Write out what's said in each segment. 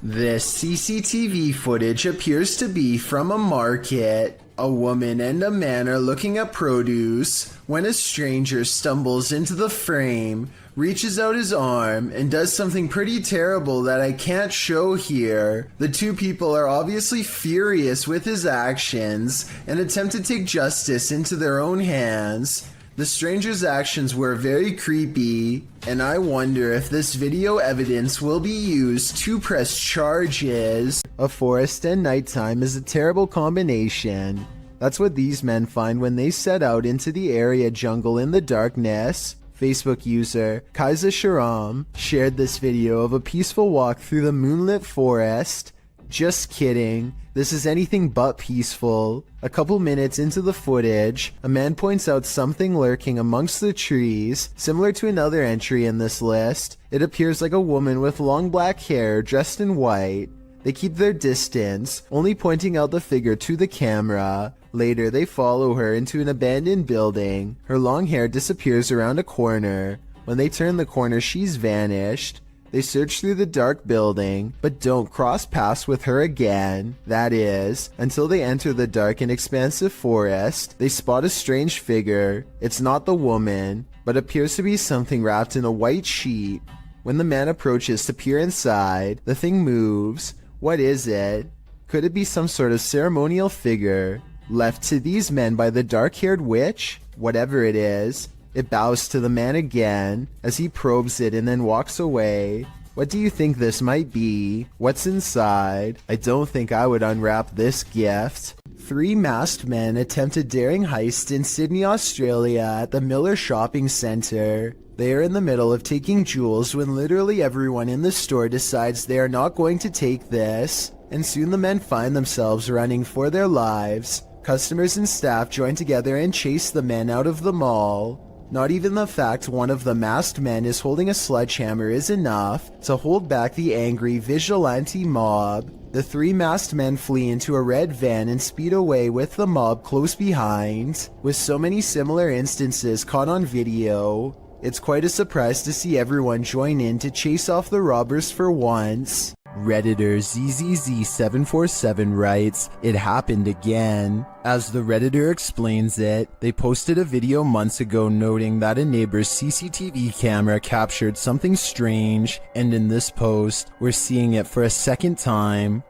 This CCTV footage appears to be from a market. A woman and a man are looking at produce when a stranger stumbles into the frame, reaches out his arm, and does something pretty terrible that I can't show here. The two people are obviously furious with his actions and attempt to take justice into their own hands. The stranger's actions were very creepy, and I wonder if this video evidence will be used to press charges. A forest and nighttime is a terrible combination. That's what these men find when they set out into the area jungle in the darkness. Facebook user Kaiza Sharam shared this video of a peaceful walk through the moonlit forest. Just kidding, this is anything but peaceful. A couple minutes into the footage, a man points out something lurking amongst the trees, similar to another entry in this list. It appears like a woman with long black hair dressed in white. They keep their distance, only pointing out the figure to the camera. Later, they follow her into an abandoned building. Her long hair disappears around a corner. When they turn the corner, she's vanished. They search through the dark building, but don't cross paths with her again. That is, until they enter the dark and expansive forest. They spot a strange figure. It's not the woman, but appears to be something wrapped in a white sheet. When the man approaches to peer inside, the thing moves. What is it? Could it be some sort of ceremonial figure left to these men by the dark-haired witch? Whatever it is, it bows to the man again as he probes it and then walks away. What do you think this might be? What's inside? I don't think I would unwrap this gift. 3 masked men attempt a daring heist in Sydney, Australia at the Miller Shopping Centre. They are in the middle of taking jewels when literally everyone in the store decides they are not going to take this, and soon the men find themselves running for their lives. Customers and staff join together and chase the men out of the mall. Not even the fact one of the masked men is holding a sledgehammer is enough to hold back the angry vigilante mob. The 3 masked men flee into a red van and speed away with the mob close behind. With so many similar instances caught on video, it's quite a surprise to see everyone join in to chase off the robbers for once. Redditor ZZZ747 writes, "It happened again." As the Redditor explains it, they posted a video months ago noting that a neighbor's CCTV camera captured something strange, and in this post, we're seeing it for a second time.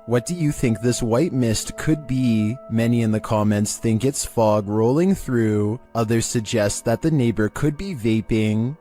What do you think this white mist could be? Many in the comments think it's fog rolling through. Others suggest that the neighbor could be vaping.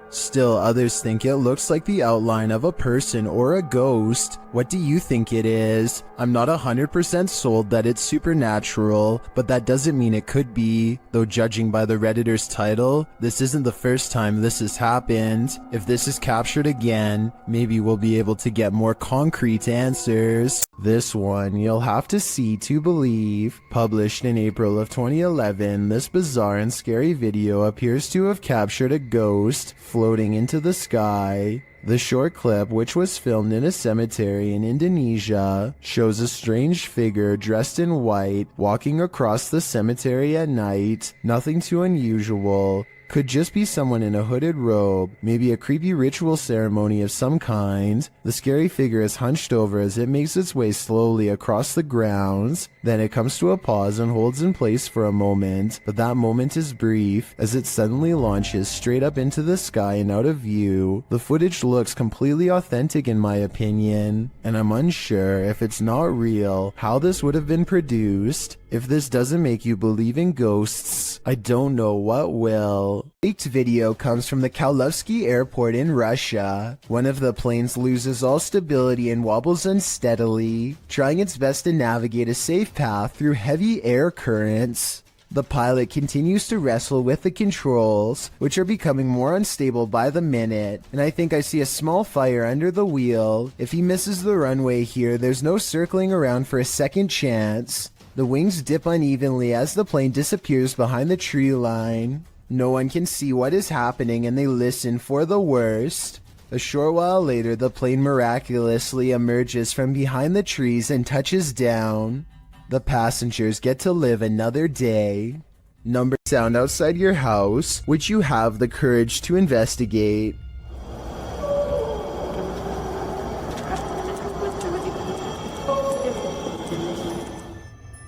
Still, others think it looks like the outline of a person or a ghost. What do you think it is? I'm not 100% sold that it's supernatural, but that doesn't mean it could be. Though judging by the Redditor's title, this isn't the first time this has happened. If this is captured again, maybe we'll be able to get more concrete answers. This one you'll have to see to believe. Published in April of 2011, this bizarre and scary video appears to have captured a ghost floating into the sky. The short clip, which was filmed in a cemetery in Indonesia, shows a strange figure dressed in white walking across the cemetery at night. Nothing too unusual. Could just be someone in a hooded robe, maybe a creepy ritual ceremony of some kind. The scary figure is hunched over as it makes its way slowly across the grounds. Then it comes to a pause and holds in place for a moment, but that moment is brief as it suddenly launches straight up into the sky and out of view. The footage looks completely authentic in my opinion, and I'm unsure if it's not real how this would have been produced. If this doesn't make you believe in ghosts, I don't know what will. Leaked video comes from the Kaluzhsky airport in Russia. One of the planes loses all stability and wobbles unsteadily, trying its best to navigate a safe path through heavy air currents. The pilot continues to wrestle with the controls, which are becoming more unstable by the minute, and I think I see a small fire under the wheel. If he misses the runway here, there's no circling around for a second chance. The wings dip unevenly as the plane disappears behind the tree line. No one can see what is happening and they listen for the worst. A short while later, the plane miraculously emerges from behind the trees and touches down. The passengers get to live another day. Number sound outside your house, which you have the courage to investigate.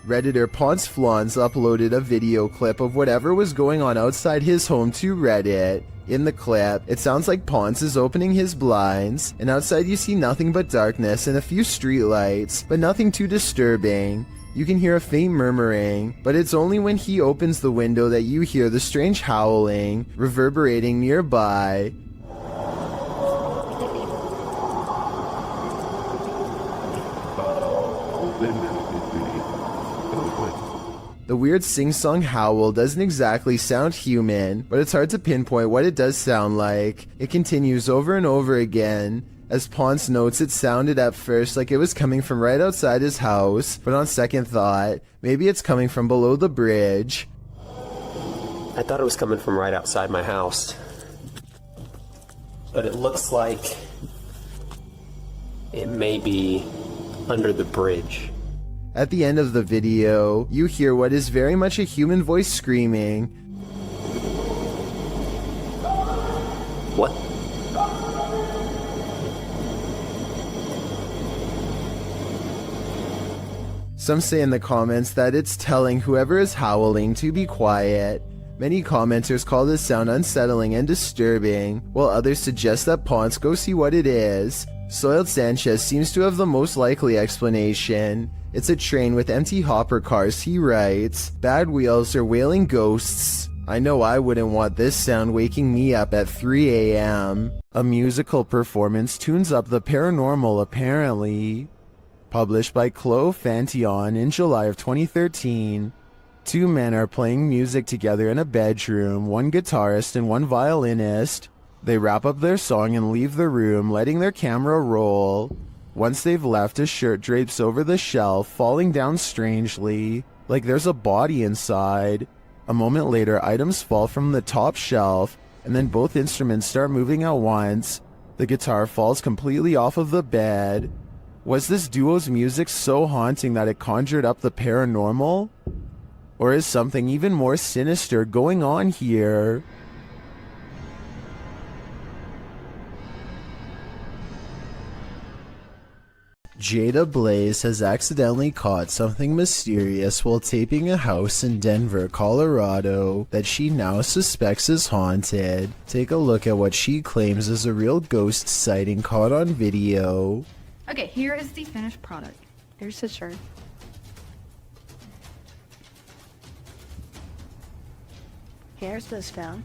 Redditor Ponce Flans uploaded a video clip of whatever was going on outside his home to Reddit. In the clip, it sounds like Ponce is opening his blinds, and outside you see nothing but darkness and a few streetlights, but nothing too disturbing. You can hear a faint murmuring, but it's only when he opens the window that you hear the strange howling reverberating nearby. The weird sing-song howl doesn't exactly sound human, but it's hard to pinpoint what it does sound like. It continues over and over again. As Ponce notes, it sounded at first like it was coming from right outside his house, but on second thought, maybe it's coming from below the bridge. I thought it was coming from right outside my house, but it looks like it may be under the bridge. At the end of the video, you hear what is very much a human voice screaming. What? Some say in the comments that it's telling whoever is howling to be quiet. Many commenters call this sound unsettling and disturbing, while others suggest that Ponce go see what it is. Soiled Sanchez seems to have the most likely explanation. It's a train with empty hopper cars, he writes. Bad wheels or wailing ghosts. I know I wouldn't want this sound waking me up at 3 a.m. A musical performance tunes up the paranormal apparently. Published by Chloe Fantillon in July of 2013. Two men are playing music together in a bedroom, one guitarist and one violinist. They wrap up their song and leave the room, letting their camera roll. Once they've left, a shirt drapes over the shelf, falling down strangely, like there's a body inside. A moment later, items fall from the top shelf, and then both instruments start moving at once. The guitar falls completely off of the bed. Was this duo's music so haunting that it conjured up the paranormal? Or is something even more sinister going on here? Jada Blaze has accidentally caught something mysterious while taping a house in Denver, Colorado that she now suspects is haunted. Take a look at what she claims is a real ghost sighting caught on video. Okay, here is the finished product. There's the shirt. Here's this phone.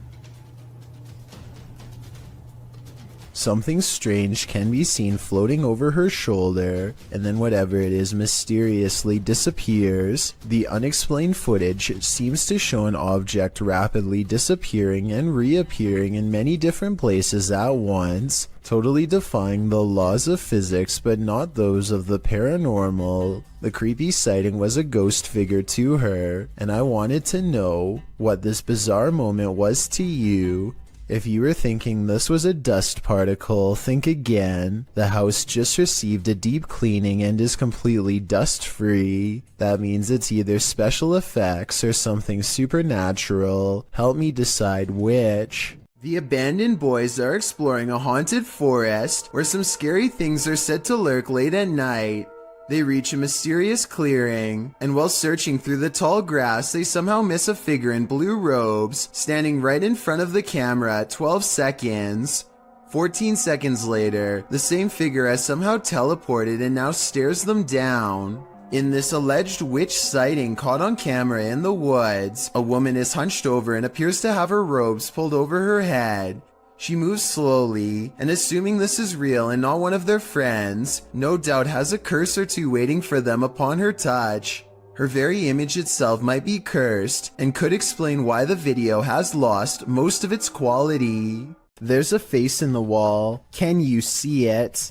Something strange can be seen floating over her shoulder, and then whatever it is mysteriously disappears. The unexplained footage seems to show an object rapidly disappearing and reappearing in many different places at once, totally defying the laws of physics but not those of the paranormal. The creepy sighting was a ghost figure to her, and I wanted to know what this bizarre moment was to you. If you were thinking this was a dust particle, think again. The house just received a deep cleaning and is completely dust-free. That means it's either special effects or something supernatural. Help me decide which. The abandoned boys are exploring a haunted forest where some scary things are said to lurk late at night. They reach a mysterious clearing, and while searching through the tall grass, they somehow miss a figure in blue robes, standing right in front of the camera at 12 seconds. 14 seconds later, the same figure has somehow teleported and now stares them down. In this alleged witch sighting caught on camera in the woods, a woman is hunched over and appears to have her robes pulled over her head. She moves slowly, and assuming this is real and not one of their friends, no doubt has a curse or two waiting for them upon her touch. Her very image itself might be cursed, and could explain why the video has lost most of its quality. There's a face in the wall. Can you see it?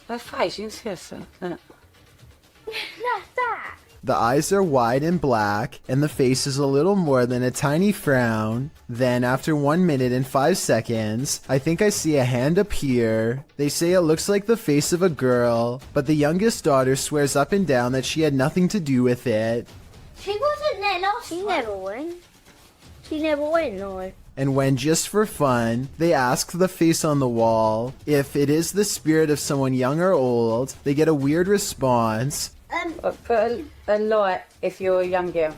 Vad faz isso? Nossa! The eyes are wide and black, and the face is a little more than a tiny frown. Then, after 1 minute and 5 seconds, I think I see a hand appear. They say it looks like the face of a girl, but the youngest daughter swears up and down that she had nothing to do with it. She wasn't there last time. She never went. She never went, no. And when, just for fun, they ask the face on the wall if it is the spirit of someone young or old, they get a weird response. Put a light if you're a young girl.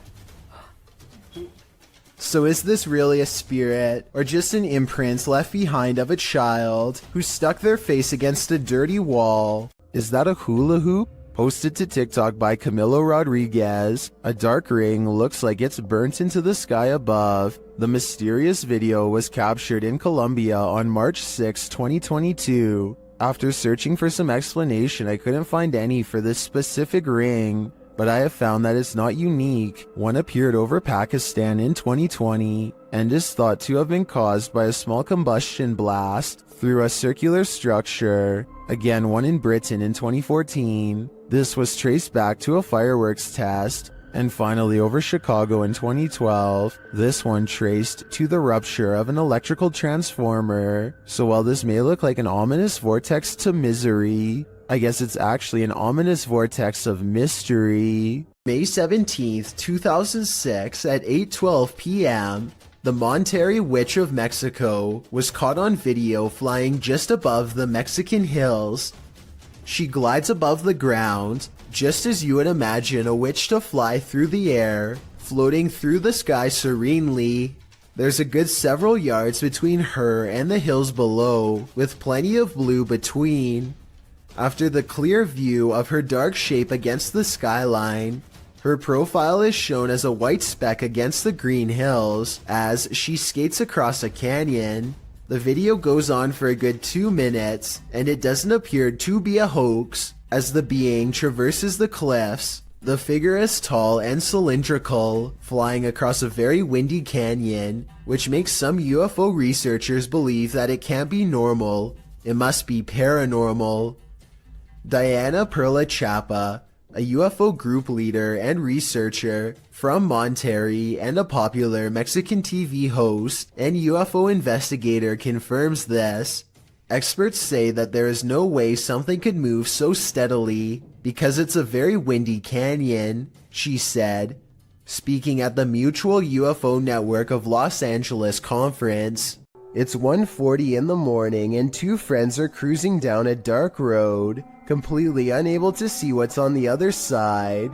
So is this really a spirit, or just an imprint left behind of a child who stuck their face against a dirty wall? Is that a hula hoop? Posted to TikTok by Camilo Rodriguez, a dark ring looks like it's burnt into the sky above. The mysterious video was captured in Colombia on March 6, 2022. After searching for some explanation, I couldn't find any for this specific ring, but I have found that it's not unique. One appeared over Pakistan in 2020 and is thought to have been caused by a small combustion blast through a circular structure. Again, one in Britain in 2014. This was traced back to a fireworks test. And finally, over Chicago in 2012, this one traced to the rupture of an electrical transformer. So while this may look like an ominous vortex to misery, I guess it's actually an ominous vortex of mystery. May 17th, 2006 at 8:12 p.m., the Monterrey Witch of Mexico was caught on video flying just above the Mexican hills. She glides above the ground, just as you would imagine a witch to fly through the air, floating through the sky serenely. There's a good several yards between her and the hills below, with plenty of blue between. After the clear view of her dark shape against the skyline, her profile is shown as a white speck against the green hills as she skates across a canyon. The video goes on for a good 2 minutes, and it doesn't appear to be a hoax. As the being traverses the cliffs, the figure is tall and cylindrical, flying across a very windy canyon, which makes some UFO researchers believe that it can't be normal, it must be paranormal. Diana Perla Chapa, a UFO group leader and researcher from Monterrey and a popular Mexican TV host and UFO investigator, confirms this. Experts say that there is no way something could move so steadily because it's a very windy canyon, she said, speaking at the Mutual UFO Network of Los Angeles conference. It's 1:40 in the morning and two friends are cruising down a dark road, completely unable to see what's on the other side.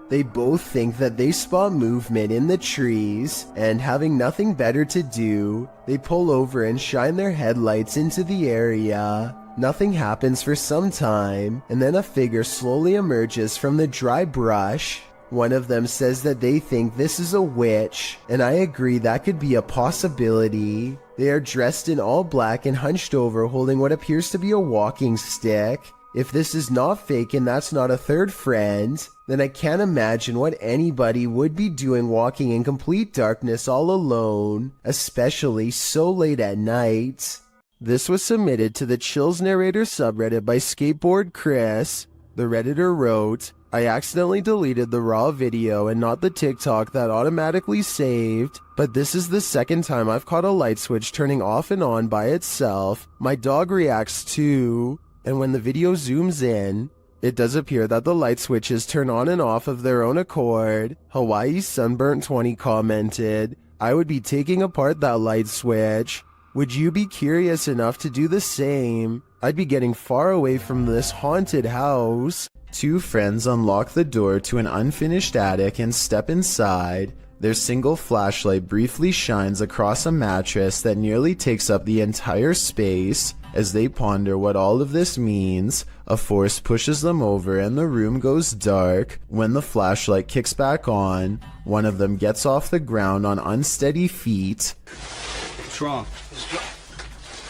They both think that they spot movement in the trees, and having nothing better to do, they pull over and shine their headlights into the area. Nothing happens for some time, and then a figure slowly emerges from the dry brush. One of them says that they think this is a witch, and I agree that could be a possibility. They are dressed in all black and hunched over, holding what appears to be a walking stick. If this is not fake and that's not a third friend, then I can't imagine what anybody would be doing walking in complete darkness all alone, especially so late at night. This was submitted to the Chills Narrator subreddit by Skateboard Chris. The Redditor wrote, I accidentally deleted the raw video and not the TikTok that automatically saved, but this is the second time I've caught a light switch turning off and on by itself. My dog reacts too. And when the video zooms in, it does appear that the light switches turn on and off of their own accord. Hawaii Sunburnt 20 commented, I would be taking apart that light switch. Would you be curious enough to do the same? I'd be getting far away from this haunted house. Two friends unlock the door to an unfinished attic and step inside. Their single flashlight briefly shines across a mattress that nearly takes up the entire space. As they ponder what all of this means, a force pushes them over and the room goes dark. When the flashlight kicks back on, one of them gets off the ground on unsteady feet. What's wrong?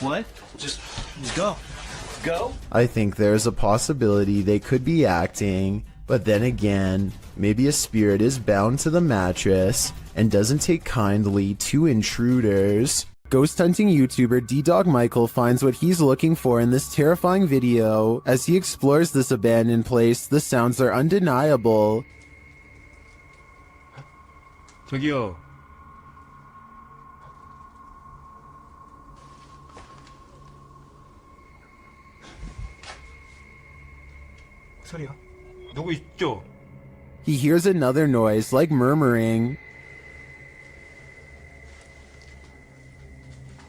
What? Just go. Go? I think there's a possibility they could be acting, but then again, maybe a spirit is bound to the mattress and doesn't take kindly to intruders. Ghost hunting YouTuber D-Dog Michael finds what he's looking for in this terrifying video. As he explores this abandoned place, the sounds are undeniable. 저기요. 소리야? 누구 있죠? He hears another noise, like murmuring.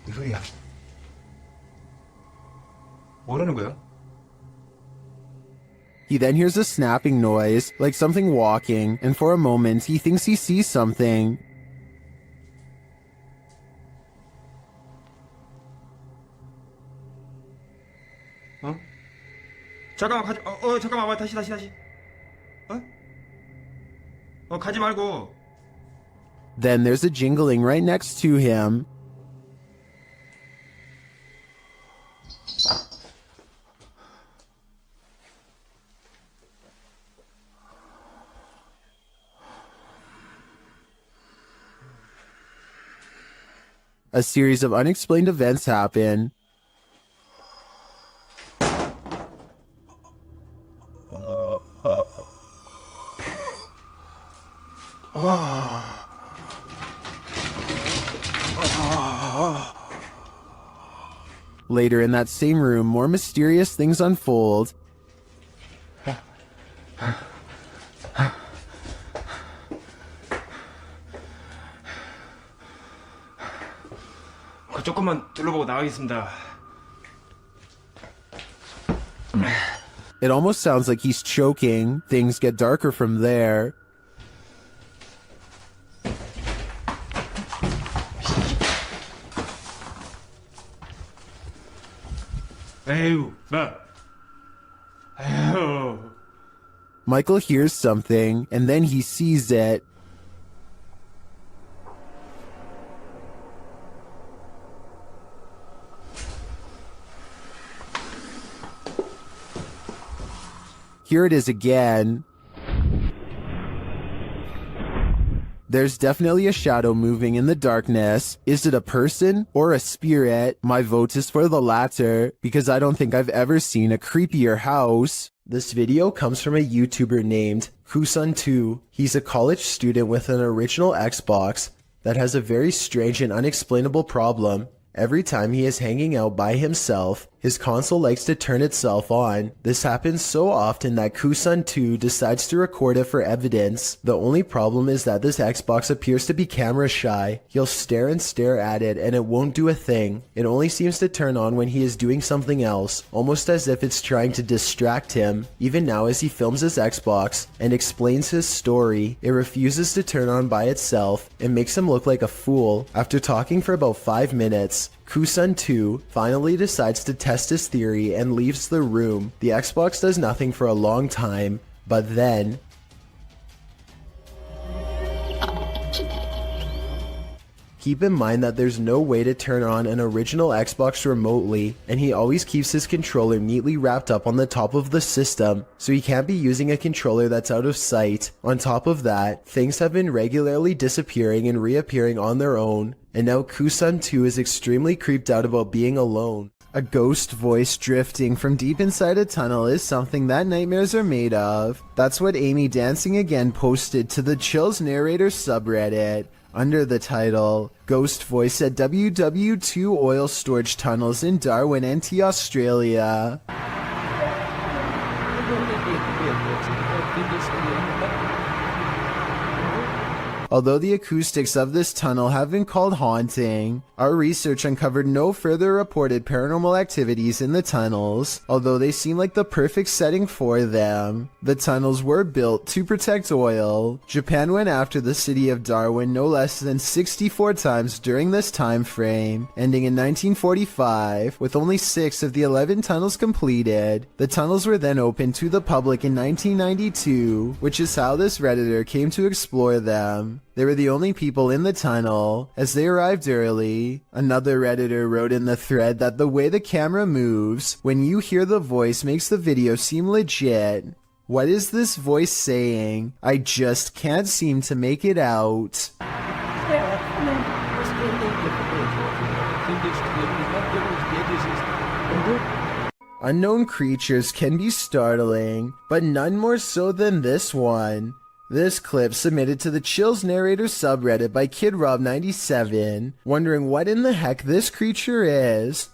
무슨 소리야? 뭐라는 거야? He then hears a snapping noise, like something walking, and for a moment he thinks he sees something. 어? 잠깐만 가지. 잠깐만 와 다시. 가지 말고. Then there's a jingling right next to him. A series of unexplained events happen. Later in that same room, more mysterious things unfold. 조금만 둘러보고 나가겠습니다. It almost sounds like he's choking. Things get darker from there. 에휴, 에휴. Michael hears something, and then he sees it. Here it is again. There's definitely a shadow moving in the darkness. Is it a person or a spirit? My vote is for the latter, because I don't think I've ever seen a creepier house. This video comes from a YouTuber named Kusun2. He's a college student with an original Xbox that has a very strange and unexplainable problem. Every time he is hanging out by himself, his console likes to turn itself on. This happens so often that Kusun2 decides to record it for evidence. The only problem is that this Xbox appears to be camera shy. He'll stare and stare at it and it won't do a thing. It only seems to turn on when he is doing something else, almost as if it's trying to distract him. Even now as he films his Xbox and explains his story, it refuses to turn on by itself and makes him look like a fool. After talking for about 5 minutes, Kusun2 finally decides to test his theory and leaves the room. The Xbox does nothing for a long time, but then... Keep in mind that there's no way to turn on an original Xbox remotely, and he always keeps his controller neatly wrapped up on the top of the system, so he can't be using a controller that's out of sight. On top of that, things have been regularly disappearing and reappearing on their own, and now Kusun2 is extremely creeped out about being alone. A ghost voice drifting from deep inside a tunnel is something that nightmares are made of. That's what Amy Dancing Again posted to the Chills Narrator subreddit under the title, Ghost Voice at WW2 Oil Storage Tunnels in Darwin, NT, Australia. Although the acoustics of this tunnel have been called haunting, our research uncovered no further reported paranormal activities in the tunnels, although they seem like the perfect setting for them. The tunnels were built to protect oil. Japan went after the city of Darwin no less than 64 times during this time frame, ending in 1945, with only 6 of the 11 tunnels completed. The tunnels were then opened to the public in 1992, which is how this Redditor came to explore them. They were the only people in the tunnel, as they arrived early. Another Redditor wrote in the thread that the way the camera moves when you hear the voice makes the video seem legit. What is this voice saying? I just can't seem to make it out. Unknown creatures can be startling, but none more so than this one. This clip submitted to the Chills Narrator subreddit by KidRob97, wondering what in the heck this creature is.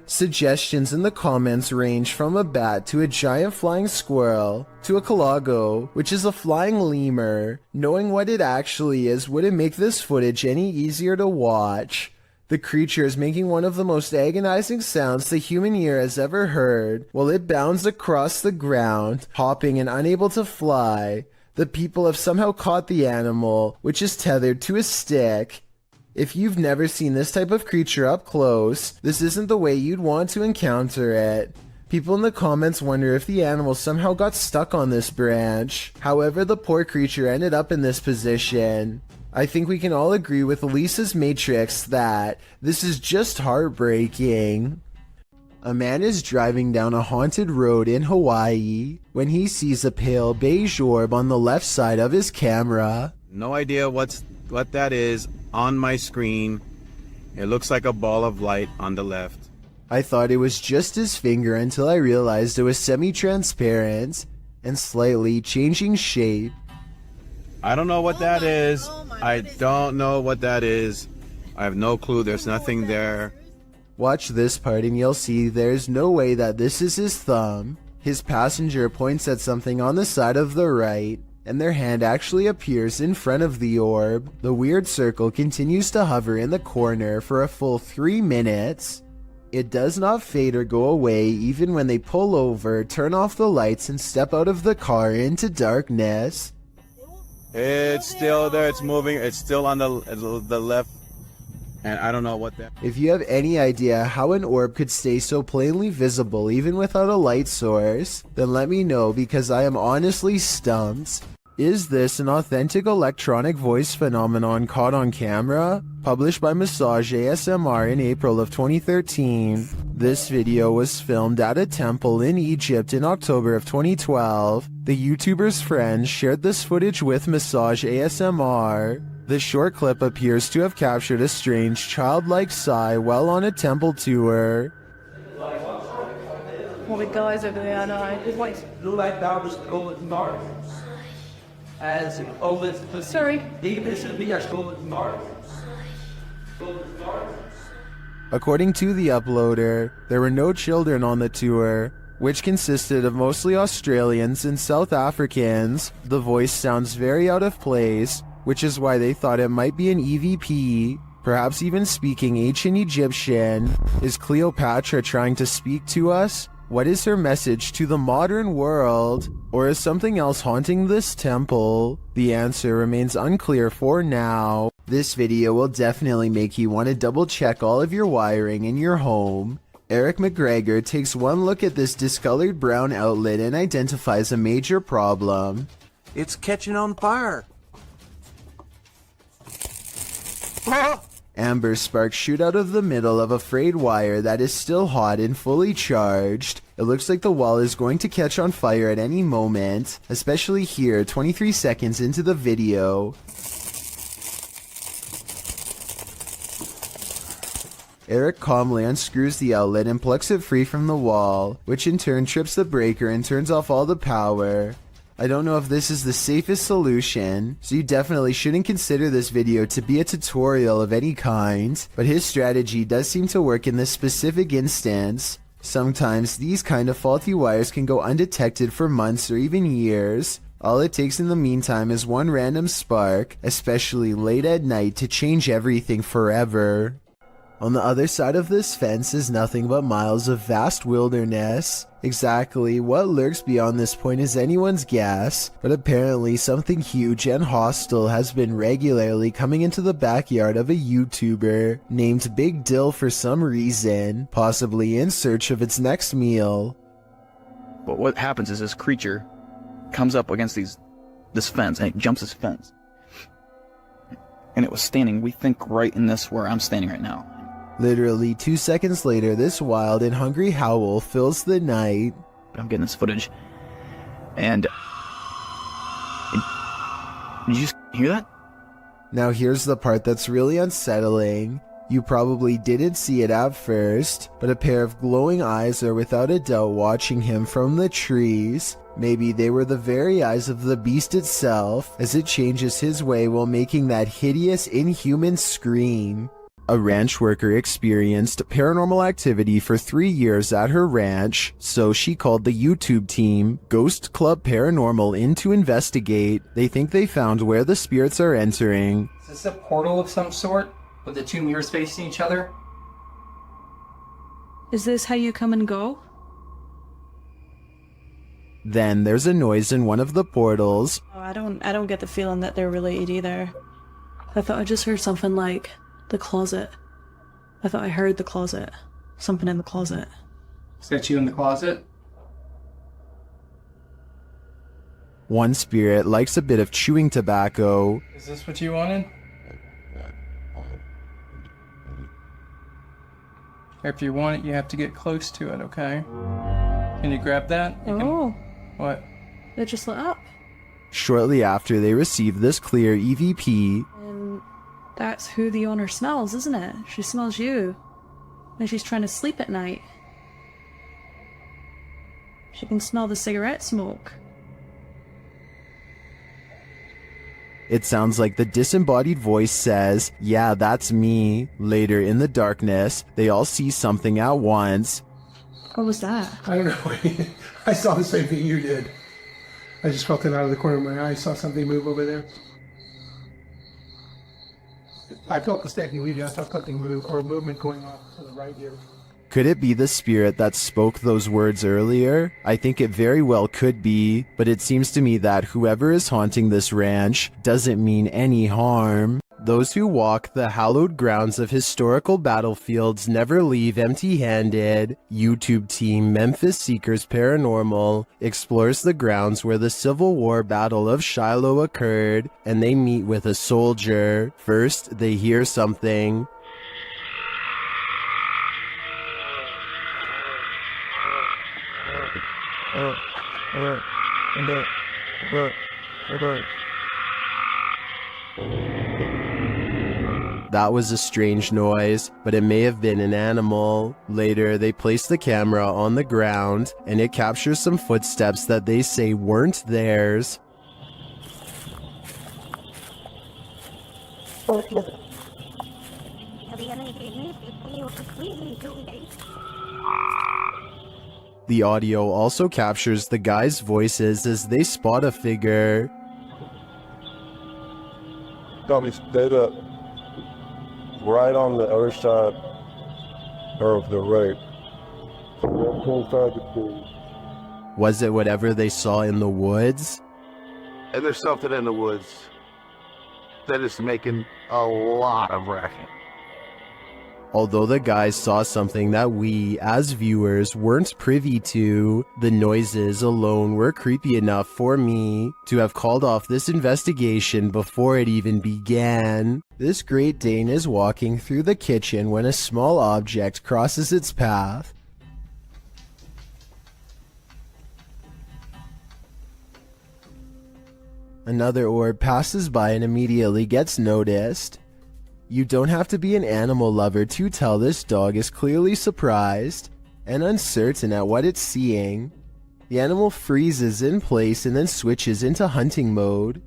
Suggestions in the comments range from a bat to a giant flying squirrel to a calago, which is a flying lemur. Knowing what it actually is wouldn't make this footage any easier to watch. The creature is making one of the most agonizing sounds the human ear has ever heard while it bounds across the ground, hopping and unable to fly. The people have somehow caught the animal, which is tethered to a stick. If you've never seen this type of creature up close, this isn't the way you'd want to encounter it. People in the comments wonder if the animal somehow got stuck on this branch. However, the poor creature ended up in this position. I think we can all agree with Lisa's Matrix that this is just heartbreaking. A man is driving down a haunted road in Hawaii when he sees a pale beige orb on the left side of his camera. No idea what that is on my screen. It looks like a ball of light on the left. I thought it was just his finger until I realized it was semi-transparent and slightly changing shape. I don't know what that is. I don't know what that is. I have no clue. There's nothing there. Watch this part and you'll see there's no way that this is his thumb. His passenger points at something on the side of the right, and their hand actually appears in front of the orb. The weird circle continues to hover in the corner for a full 3 minutes. It does not fade or go away even when they pull over, turn off the lights, and step out of the car into darkness. It's still there. It's moving. It's still on the left. And I don't know what that... If you have any idea how an orb could stay so plainly visible even without a light source, then let me know because I am honestly stumped. Is this an authentic electronic voice phenomenon caught on camera? Published by Massage ASMR in April of 2013. This video was filmed at a temple in Egypt in October of 2012. The YouTuber's friends shared this footage with Massage ASMR. The short clip appears to have captured a strange childlike sigh while on a temple tour. All the guys over there, I know. Just wait. Like that was going dark. As always, Sorry. According to the uploader, there were no children on the tour, which consisted of mostly Australians and South Africans. The voice sounds very out of place, which is why they thought it might be an EVP, perhaps even speaking ancient Egyptian. Is Cleopatra trying to speak to us? What is her message to the modern world? Or is something else haunting this temple? The answer remains unclear for now. This video will definitely make you want to double check all of your wiring in your home. Eric McGregor takes one look at this discolored brown outlet and identifies a major problem. It's catching on fire. Amber sparks shoot out of the middle of a frayed wire that is still hot and fully charged. It looks like the wall is going to catch on fire at any moment, especially here 23 seconds into the video. Eric calmly unscrews the outlet and plucks it free from the wall, which in turn trips the breaker and turns off all the power. I don't know if this is the safest solution, so you definitely shouldn't consider this video to be a tutorial of any kind, but his strategy does seem to work in this specific instance. Sometimes these kind of faulty wires can go undetected for months or even years. All it takes in the meantime is one random spark, especially late at night, to change everything forever. On the other side of this fence is nothing but miles of vast wilderness. Exactly what lurks beyond this point is anyone's guess, but apparently something huge and hostile has been regularly coming into the backyard of a YouTuber named Big Dill for some reason, possibly in search of its next meal. But what happens is this creature comes up against this fence and it jumps this fence. And it was standing, we think, right in this where I'm standing right now. Literally 2 seconds later, this wild and hungry howl fills the night. I'm getting this footage. And... did you just hear that? Now here's the part that's really unsettling. You probably didn't see it at first, but a pair of glowing eyes are without a doubt watching him from the trees. Maybe they were the very eyes of the beast itself, as it changes his way while making that hideous, inhuman scream. A ranch worker experienced paranormal activity for 3 years at her ranch, so she called the YouTube team, Ghost Club Paranormal, in to investigate. They think they found where the spirits are entering. Is this a portal of some sort, with the two mirrors facing each other? Is this how you come and go? Then there's a noise in one of the portals. Oh, I don't get the feeling that they're related either. I thought I just heard something like the closet. I thought I heard the closet. Something in the closet. Is that you in the closet? One spirit likes a bit of chewing tobacco. Is this what you wanted? If you want it, you have to get close to it, okay? Can you grab that? Oh. What? It just lit up. Shortly after they receive this clear EVP, And that's who the owner smells, isn't it? She smells you. And she's trying to sleep at night. She can smell the cigarette smoke. it sounds like the disembodied voice says, "Yeah, that's me." Later in the darkness, they all see something at once. What was that? I don't know. I saw the same thing you did. I just felt it out of the corner of my eye. I saw something move over there. I felt the stacking leaving. I saw something move, or movement going off to the right here. Could it be the spirit that spoke those words earlier? I think it very well could be, but it seems to me that whoever is haunting this ranch doesn't mean any harm. Those who walk the hallowed grounds of historical battlefields never leave empty-handed. YouTube team Memphis Seekers Paranormal explores the grounds where the Civil War Battle of Shiloh occurred, and they meet with a soldier. First, they hear something. That was a strange noise, but it may have been an animal. Later, they place the camera on the ground, and it captures some footsteps that they say weren't theirs. The audio also captures the guys' voices as they spot a figure. Got me stayed up right on the other side of the right. Was it whatever they saw in the woods? And there's something in the woods that is making a lot of racket. Although the guys saw something that we, as viewers, weren't privy to, the noises alone were creepy enough for me to have called off this investigation before it even began. This Great Dane is walking through the kitchen when a small object crosses its path. Another orb passes by and immediately gets noticed. You don't have to be an animal lover to tell this dog is clearly surprised and uncertain at what it's seeing. The animal freezes in place and then switches into hunting mode,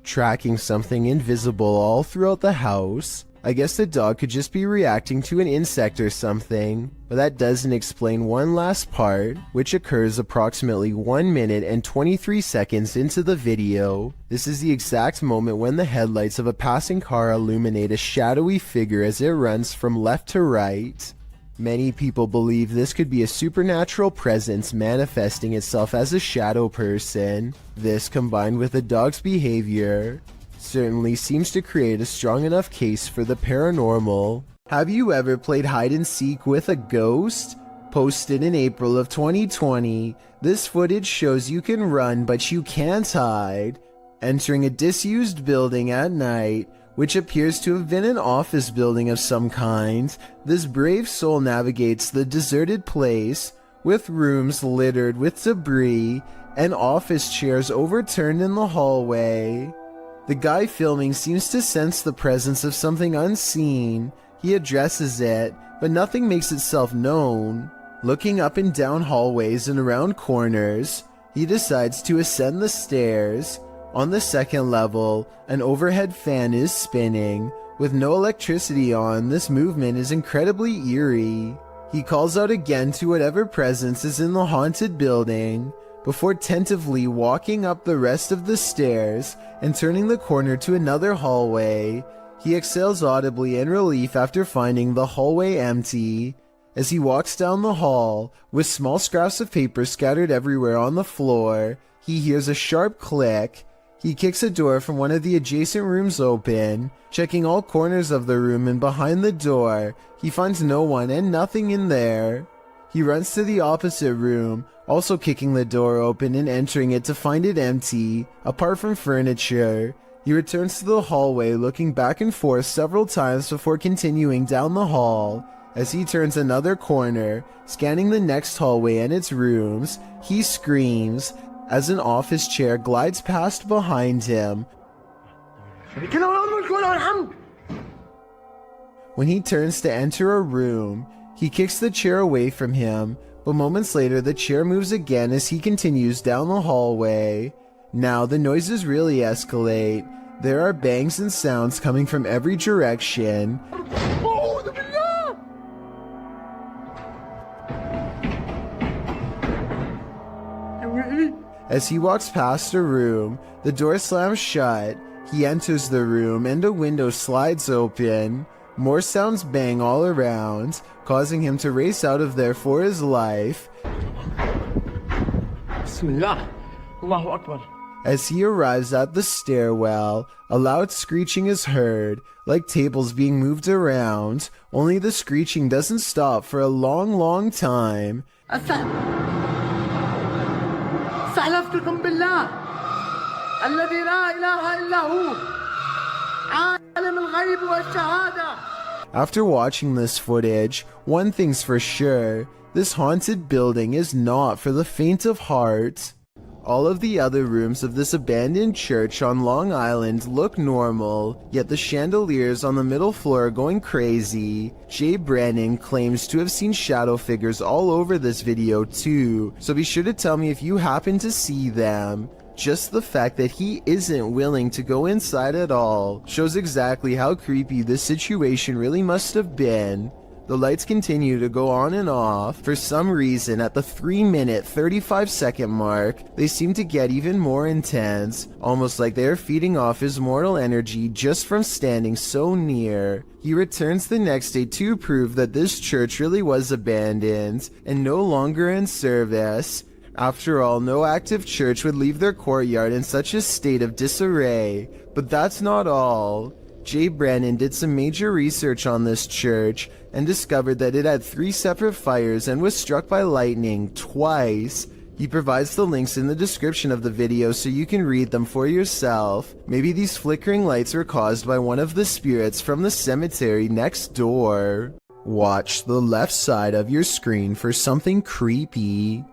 tracking something invisible all throughout the house. I guess the dog could just be reacting to an insect or something, but that doesn't explain one last part, which occurs approximately 1 minute and 23 seconds into the video. This is the exact moment when the headlights of a passing car illuminate a shadowy figure as it runs from left to right. Many people believe this could be a supernatural presence manifesting itself as a shadow person. This, combined with the dog's behavior, certainly seems to create a strong enough case for the paranormal. Have you ever played hide and seek with a ghost? Posted in April of 2020, this footage shows you can run but you can't hide. Entering a disused building at night, which appears to have been an office building of some kind, this brave soul navigates the deserted place, with rooms littered with debris and office chairs overturned in the hallway. The guy filming seems to sense the presence of something unseen. He addresses it, but nothing makes itself known. Looking up and down hallways and around corners, he decides to ascend the stairs. On the second level, an overhead fan is spinning. With no electricity on, this movement is incredibly eerie. He calls out again to whatever presence is in the haunted building, before tentatively walking up the rest of the stairs and turning the corner to another hallway. He exhales audibly in relief after finding the hallway empty. As he walks down the hall, with small scraps of paper scattered everywhere on the floor, he hears a sharp click. He kicks a door from one of the adjacent rooms open. Checking all corners of the room and behind the door, he finds no one and nothing in there. He runs to the opposite room, also kicking the door open and entering it to find it empty, apart from furniture. He returns to the hallway, looking back and forth several times before continuing down the hall. As he turns another corner, scanning the next hallway and its rooms, he screams as an office chair glides past behind him. When he turns to enter a room, he kicks the chair away from him, but moments later the chair moves again as he continues down the hallway. Now the noises really escalate. There are bangs and sounds coming from every direction. As he walks past a room, the door slams shut. He enters the room and a window slides open. More sounds bang all around, causing him to race out of there for his life. Bismillah. Allahu Akbar. As he arrives at the stairwell, a loud screeching is heard, like tables being moved around, only the screeching doesn't stop for a long time. استحلفتكم بالله الذي لا إله إلا هو عالم الغيب والشهادة. After watching this footage, one thing's for sure, this haunted building is not for the faint of heart. All of the other rooms of this abandoned church on Long Island look normal, yet the chandeliers on the middle floor are going crazy. Jay Brennan claims to have seen shadow figures all over this video too, so be sure to tell me if you happen to see them. Just the fact that he isn't willing to go inside at all shows exactly how creepy this situation really must have been. The lights continue to go on and off. For some reason, at the 3-minute 35-second mark, they seem to get even more intense, almost like they are feeding off his mortal energy just from standing so near. He returns the next day to prove that this church really was abandoned and no longer in service. After all, no active church would leave their courtyard in such a state of disarray. But that's not all. Jay Brennan did some major research on this church and discovered that it had 3 separate fires and was struck by lightning twice. He provides the links in the description of the video so you can read them for yourself. Maybe these flickering lights were caused by one of the spirits from the cemetery next door. Watch the left side of your screen for something creepy.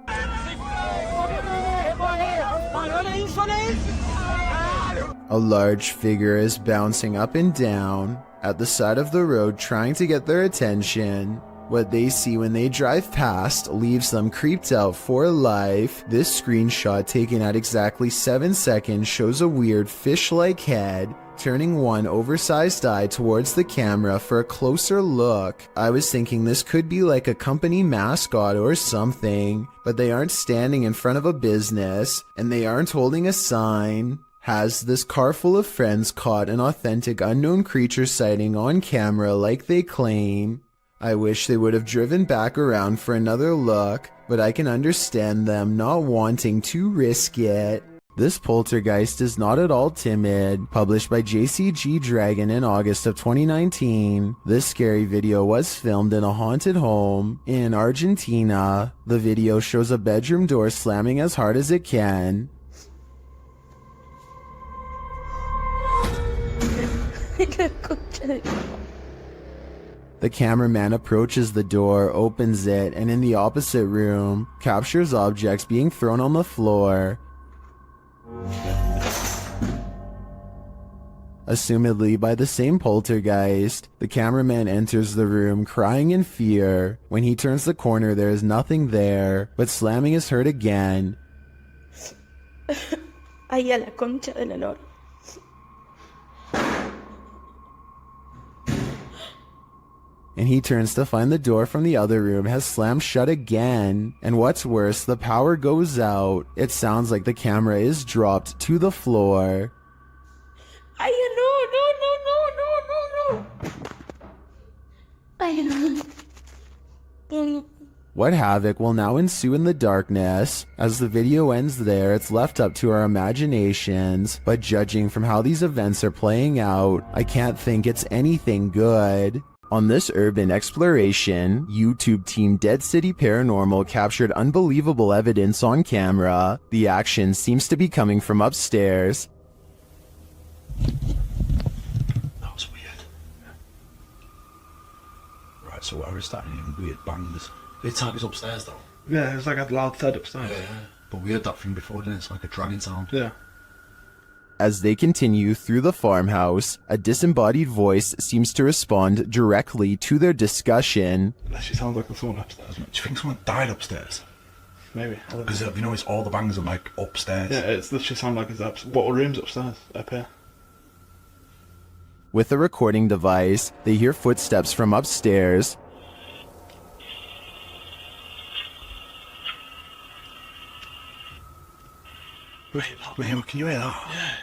A large figure is bouncing up and down at the side of the road trying to get their attention. What they see when they drive past leaves them creeped out for life. This screenshot taken at exactly 7 seconds shows a weird fish-like head turning one oversized eye towards the camera for a closer look. I was thinking this could be like a company mascot or something, but they aren't standing in front of a business and they aren't holding a sign. Has this car full of friends caught an authentic unknown creature sighting on camera like they claim? I wish they would have driven back around for another look, but I can understand them not wanting to risk it. This Poltergeist is not at all timid. Published by JCG Dragon in August of 2019, this scary video was filmed in a haunted home in Argentina. The video shows a bedroom door slamming as hard as it can. The cameraman approaches the door, opens it, and in the opposite room, captures objects being thrown on the floor. assumedly by the same poltergeist. The cameraman enters the room crying in fear. When he turns the corner, there is nothing there, but slamming is heard again. Ay, a la concha de la lora. And he turns to find the door from the other room has slammed shut again. And what's worse, the power goes out. It sounds like the camera is dropped to the floor. Ay, no. Ay, no. What havoc will now ensue in the darkness? As the video ends there, it's left up to our imaginations, but judging from how these events are playing out, I can't think it's anything good. On this urban exploration, YouTube team Dead City Paranormal captured unbelievable evidence on camera. The action seems to be coming from upstairs. That was weird. Right, so I was starting hearing weird bangs. It's like it's upstairs though. Yeah, it's like a loud thud upstairs. Yeah, but we heard that thing before, didn't it? It's like a dragging sound. Yeah. As they continue through the farmhouse, a disembodied voice seems to respond directly to their discussion. That actually sounds like someone upstairs. Do you think someone died upstairs? Maybe. Because have you noticed all the bangs are like upstairs? Yeah, it's literally sound like it's up. What room's upstairs? Up here. With a recording device, they hear footsteps from upstairs. Wait, can you hear that? Yeah.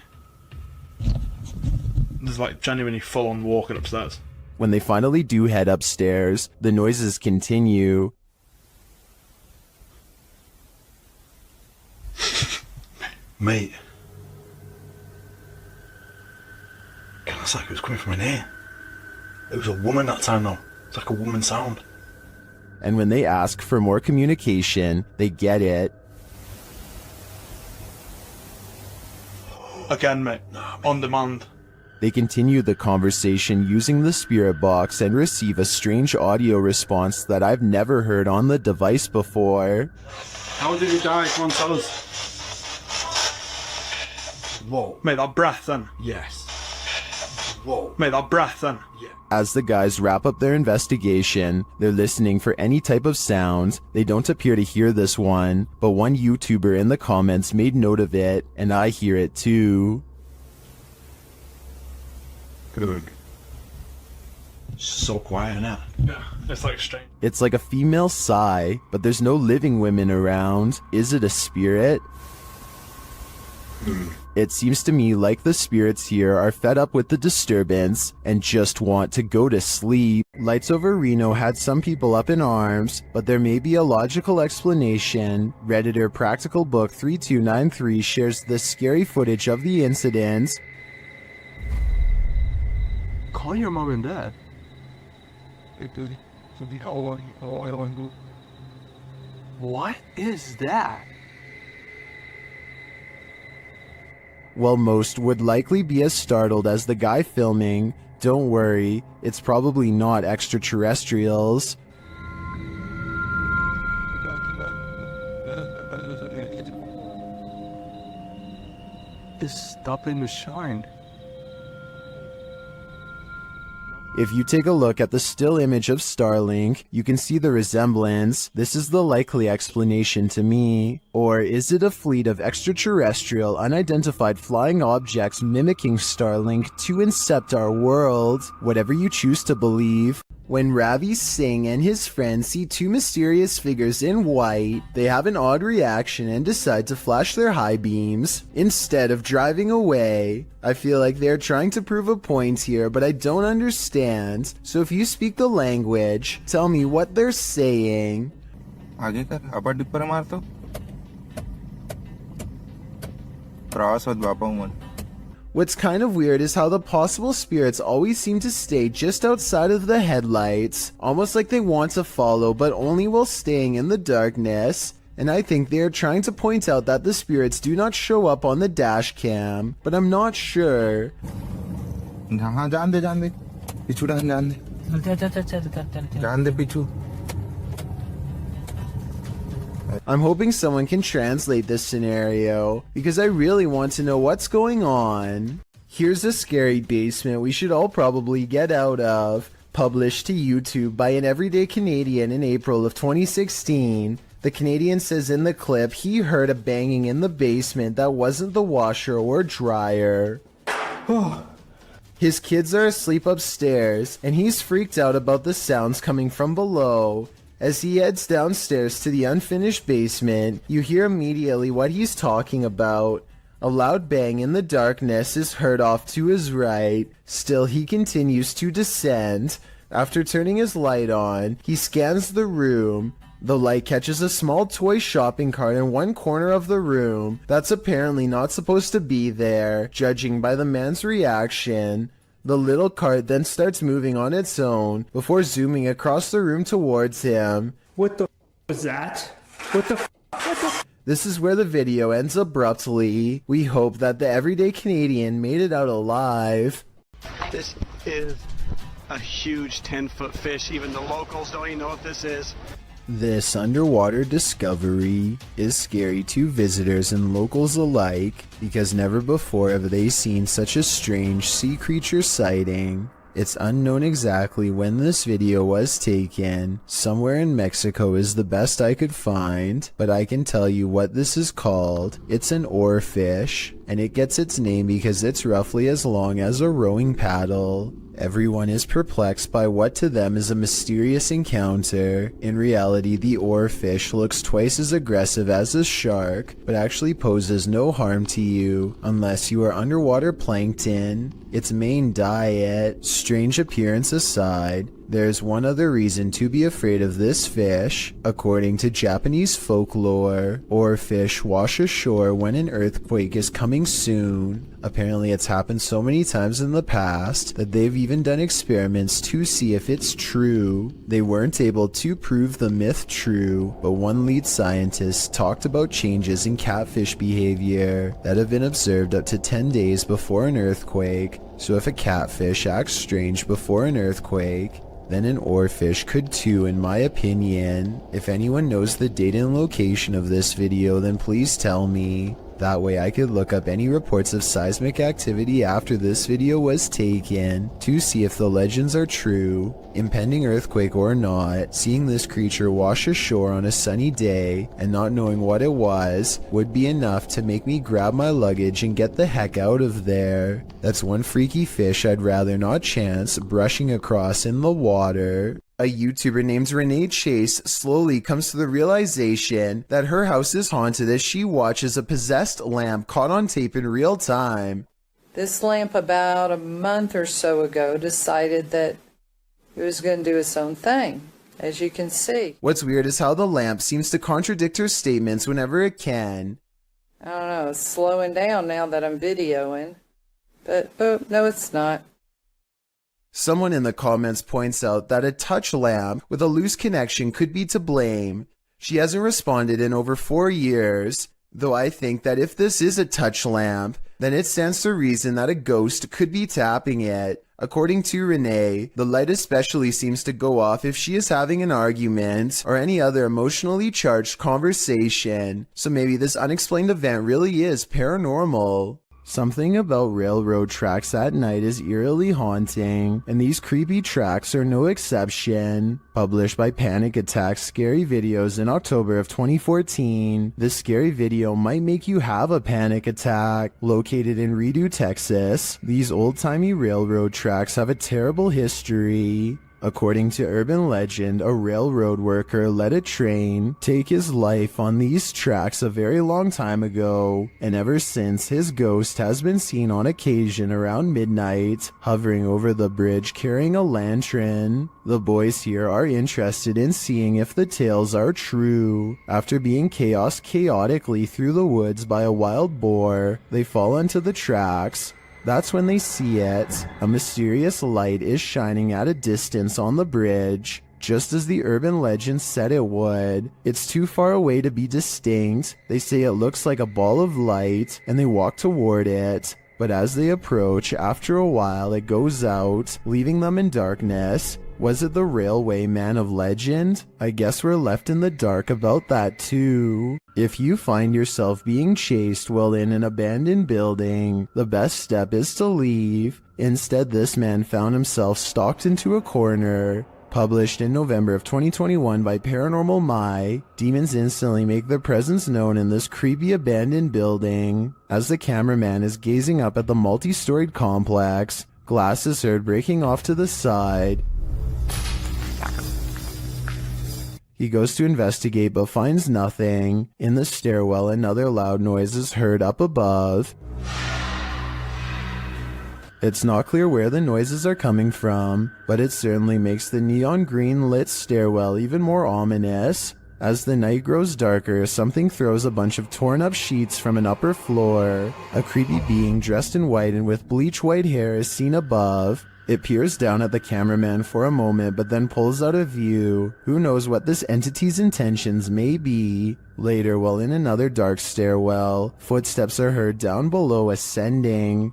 There's like genuinely full-on walking upstairs. When they finally do head upstairs, the noises continue. Mate. God, that's like it was coming from in here. It was a woman that time though. It's like a woman sound. And when they ask for more communication, they get it. Again, mate. On demand. They continue the conversation using the spirit box and receive a strange audio response that I've never heard on the device before. How did he die? Come on, tell us. Whoa. Mate, that breath then. Yes. Whoa. Mate, that breath then. Yeah. As the guys wrap up their investigation, they're listening for any type of sound. They don't appear to hear this one, but one YouTuber in the comments made note of it, and I hear it too. Good. So quiet now. Yeah, it's like strange. It's like a female sigh, but there's no living women around. Is it a spirit? It seems to me like the spirits here are fed up with the disturbance and just want to go to sleep. Lights Over Reno had some people up in arms, but there may be a logical explanation. Redditor Practical Book 3293 shares the scary footage of the incident. Call your mom and dad. What is that? While most would likely be as startled as the guy filming, don't worry, it's probably not extraterrestrials. It's stopping to shine. If you take a look at the still image of Starlink, you can see the resemblance. This is the likely explanation to me. Or is it a fleet of extraterrestrial, unidentified flying objects mimicking Starlink to incept our world? Whatever you choose to believe. When Ravi Singh and his friends see two mysterious figures in white, they have an odd reaction and decide to flash their high beams instead of driving away. I feel like they're trying to prove a point here, but I don't understand. So if you speak the language, tell me what they're saying. What's kind of weird is how the possible spirits always seem to stay just outside of the headlights, almost like they want to follow but only while staying in the darkness. And I think they are trying to point out that the spirits do not show up on the dash cam, but I'm not sure. I'm hoping someone can translate this scenario, because I really want to know what's going on. Here's a scary basement we should all probably get out of. Published to YouTube by an everyday Canadian in April of 2016. The Canadian says in the clip he heard a banging in the basement that wasn't the washer or dryer. His kids are asleep upstairs, and he's freaked out about the sounds coming from below. As he heads downstairs to the unfinished basement, you hear immediately what he's talking about. A loud bang in the darkness is heard off to his right. Still, he continues to descend. After turning his light on, he scans the room. The light catches a small toy shopping cart in one corner of the room that's apparently not supposed to be there, judging by the man's reaction. The little cart then starts moving on its own before zooming across the room towards him. What the was that? What the This is where the video ends abruptly. We hope that the everyday Canadian made it out alive. This is a huge 10-foot fish. Even the locals don't even know what this is. This underwater discovery is scary to visitors and locals alike because never before have they seen such a strange sea creature sighting. It's unknown exactly when this video was taken. Somewhere in Mexico is the best I could find, but I can tell you what this is called. It's an oarfish, and it gets its name because it's roughly as long as a rowing paddle. Everyone is perplexed by what to them is a mysterious encounter. In reality, the oarfish looks twice as aggressive as a shark, but actually poses no harm to you unless you are underwater plankton. Its main diet, strange appearance aside, there's one other reason to be afraid of this fish. According to Japanese folklore, oarfish wash ashore when an earthquake is coming soon. Apparently it's happened so many times in the past that they've even done experiments to see if it's true. They weren't able to prove the myth true, but one lead scientist talked about changes in catfish behavior that have been observed up to 10 days before an earthquake. So if a catfish acts strange before an earthquake, then an oarfish could too, in my opinion. If anyone knows the date and location of this video, then please tell me. That way I could look up any reports of seismic activity after this video was taken to see if the legends are true. Impending earthquake or not, seeing this creature wash ashore on a sunny day and not knowing what it was would be enough to make me grab my luggage and get the heck out of there. That's one freaky fish I'd rather not chance brushing across in the water. A YouTuber named Renee Chase slowly comes to the realization that her house is haunted as she watches a possessed lamp caught on tape in real time. This lamp about a month or so ago decided that it was going to do its own thing, as you can see. What's weird is how the lamp seems to contradict her statements whenever it can. I don't know, it's slowing down now that I'm videoing. But, oh, no it's not. Someone in the comments points out that a touch lamp with a loose connection could be to blame. She hasn't responded in over 4 years, though I think that if this is a touch lamp, then it stands to reason that a ghost could be tapping it. According to Renee, the light especially seems to go off if she is having an argument or any other emotionally charged conversation, so maybe this unexplained event really is paranormal. Something about railroad tracks at night is eerily haunting, and these creepy tracks are no exception. Published by Panic Attack Scary Videos in October of 2014, this scary video might make you have a panic attack. Located in Redo, Texas, these old-timey railroad tracks have a terrible history. According to urban legend, a railroad worker let a train take his life on these tracks a very long time ago, and ever since his ghost has been seen on occasion around midnight, hovering over the bridge carrying a lantern. The boys here are interested in seeing if the tales are true. After being chaosed chaotically through the woods by a wild boar, they fall onto the tracks. That's when they see it. A mysterious light is shining at a distance on the bridge, just as the urban legend said it would. It's too far away to be distinct. They say it looks like a ball of light, and they walk toward it. But as they approach, after a while it goes out, leaving them in darkness. Was it the railway man of legend? I guess we're left in the dark about that too. If you find yourself being chased while in an abandoned building, the best step is to leave. Instead, this man found himself stalked into a corner. Published in November of 2021 by Paranormal My, demons instantly make their presence known in this creepy abandoned building. As the cameraman is gazing up at the multi-storied complex, glass is heard breaking off to the side. He goes to investigate but finds nothing. In the stairwell, another loud noise is heard up above. It's not clear where the noises are coming from, but it certainly makes the neon green lit stairwell even more ominous. As the night grows darker, something throws a bunch of torn up sheets from an upper floor. A creepy being dressed in white and with bleach white hair is seen above. It peers down at the cameraman for a moment but then pulls out of view. Who knows what this entity's intentions may be? Later, while in another dark stairwell, footsteps are heard down below ascending.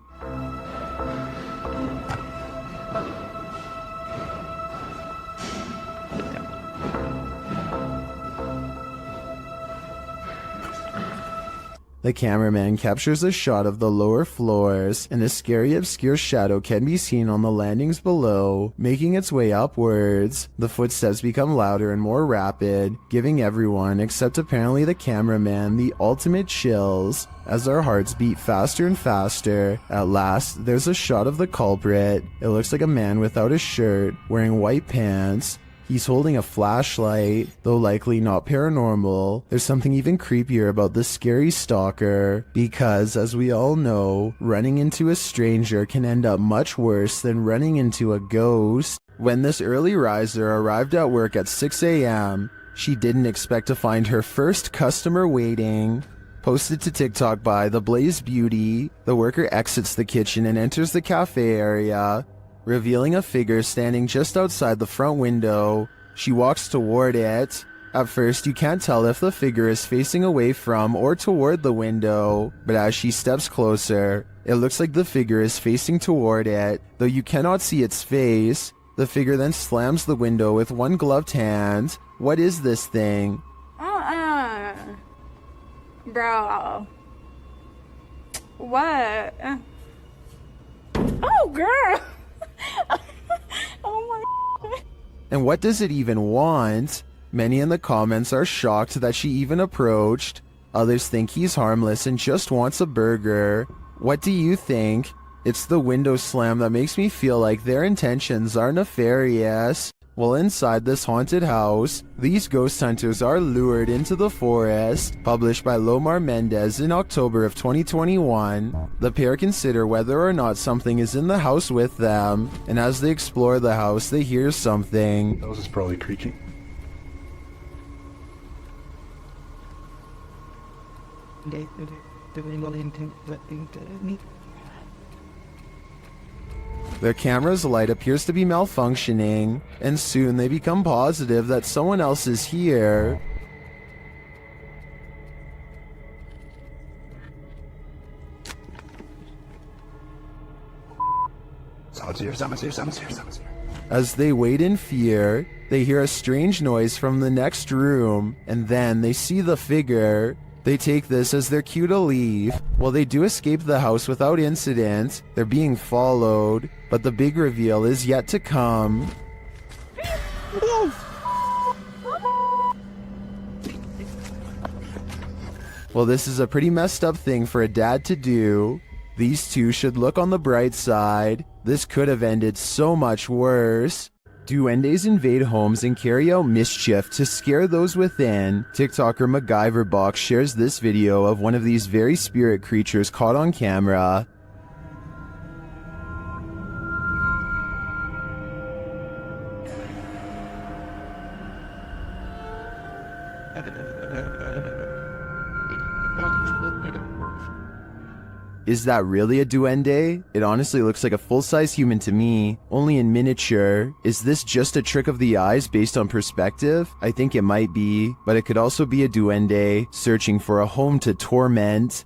The cameraman captures a shot of the lower floors, and a scary obscure shadow can be seen on the landings below, making its way upwards. The footsteps become louder and more rapid, giving everyone, except apparently the cameraman, the ultimate chills. As our hearts beat faster and faster, at last, there's a shot of the culprit. It looks like a man without a shirt, wearing white pants. He's holding a flashlight, though likely not paranormal. There's something even creepier about this scary stalker, because, as we all know, running into a stranger can end up much worse than running into a ghost. When this early riser arrived at work at 6 a.m., she didn't expect to find her first customer waiting. Posted to TikTok by The Blaze Beauty, the worker exits the kitchen and enters the cafe area, revealing a figure standing just outside the front window. She walks toward it. At first, you can't tell if the figure is facing away from or toward the window, but as she steps closer, it looks like the figure is facing toward it, though you cannot see its face. The figure then slams the window with one gloved hand. What is this thing? Bro. What? Oh, girl. Oh my. And what does it even want? Many in the comments are shocked that she even approached. Others think he's harmless and just wants a burger. What do you think? It's the window slam that makes me feel like their intentions are nefarious. Well, inside this haunted house, these ghost hunters are lured into the forest. Published by Lomar Mendez in October of 2021. The pair consider whether or not something is in the house with them, and as they explore the house, they hear something. That was probably creaking. Their camera's light appears to be malfunctioning, and soon they become positive that someone else is here. As they wait in fear, they hear a strange noise from the next room, and then they see the figure. They take this as their cue to leave. While they do escape the house without incident, they're being followed, but the big reveal is yet to come. Well, this is a pretty messed up thing for a dad to do. These two should look on the bright side. This could have ended so much worse. Duendes invade homes and carry out mischief to scare those within. TikToker MacGyverBox shares this video of one of these very spirit creatures caught on camera. Is that really a duende? It honestly looks like a full-size human to me, only in miniature. Is this just a trick of the eyes based on perspective? I think it might be, but it could also be a duende searching for a home to torment.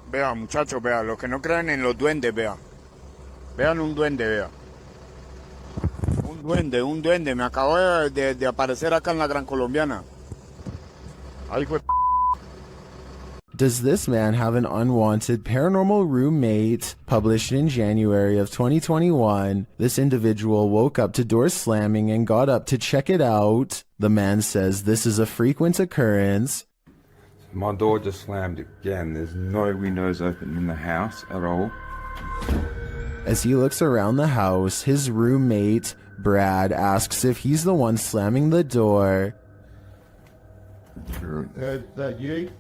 Vea, muchachos, vea, los que no creen en los duendes, vea. Vean un duende, vea. Un un duende. Me acabo de aparecer acá en la Gran Colombiana. Ahí fue. Does this man have an unwanted paranormal roommate? Published in January of 2021, this individual woke up to doors slamming and got up to check it out. The man says this is a frequent occurrence. My door just slammed again. There's no windows open in the house at all. As he looks around the house, his roommate, Brad, asks if he's the one slamming the door. That you?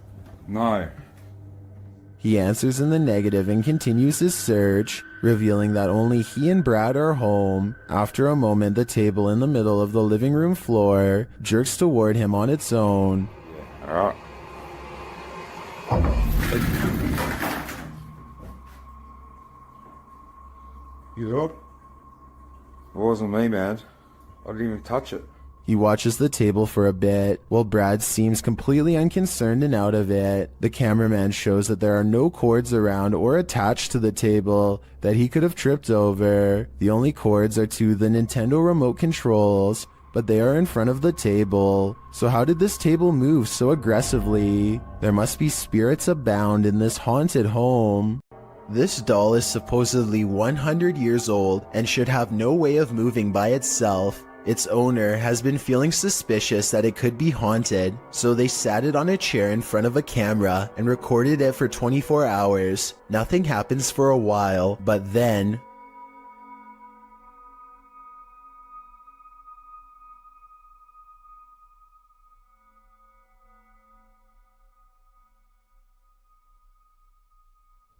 No. He answers in the negative and continues his search, revealing that only he and Brad are home. After a moment, the table in the middle of the living room floor jerks toward him on its own. Alright. You up? It wasn't me, man. I didn't even touch it. He watches the table for a bit, while Brad seems completely unconcerned and out of it. The cameraman shows that there are no cords around or attached to the table that he could have tripped over. The only cords are to the Nintendo remote controls, but they are in front of the table. So how did this table move so aggressively? There must be spirits abound in this haunted home. This doll is supposedly 100 years old and should have no way of moving by itself. Its owner has been feeling suspicious that it could be haunted, so they sat it on a chair in front of a camera and recorded it for 24 hours. Nothing happens for a while, but then...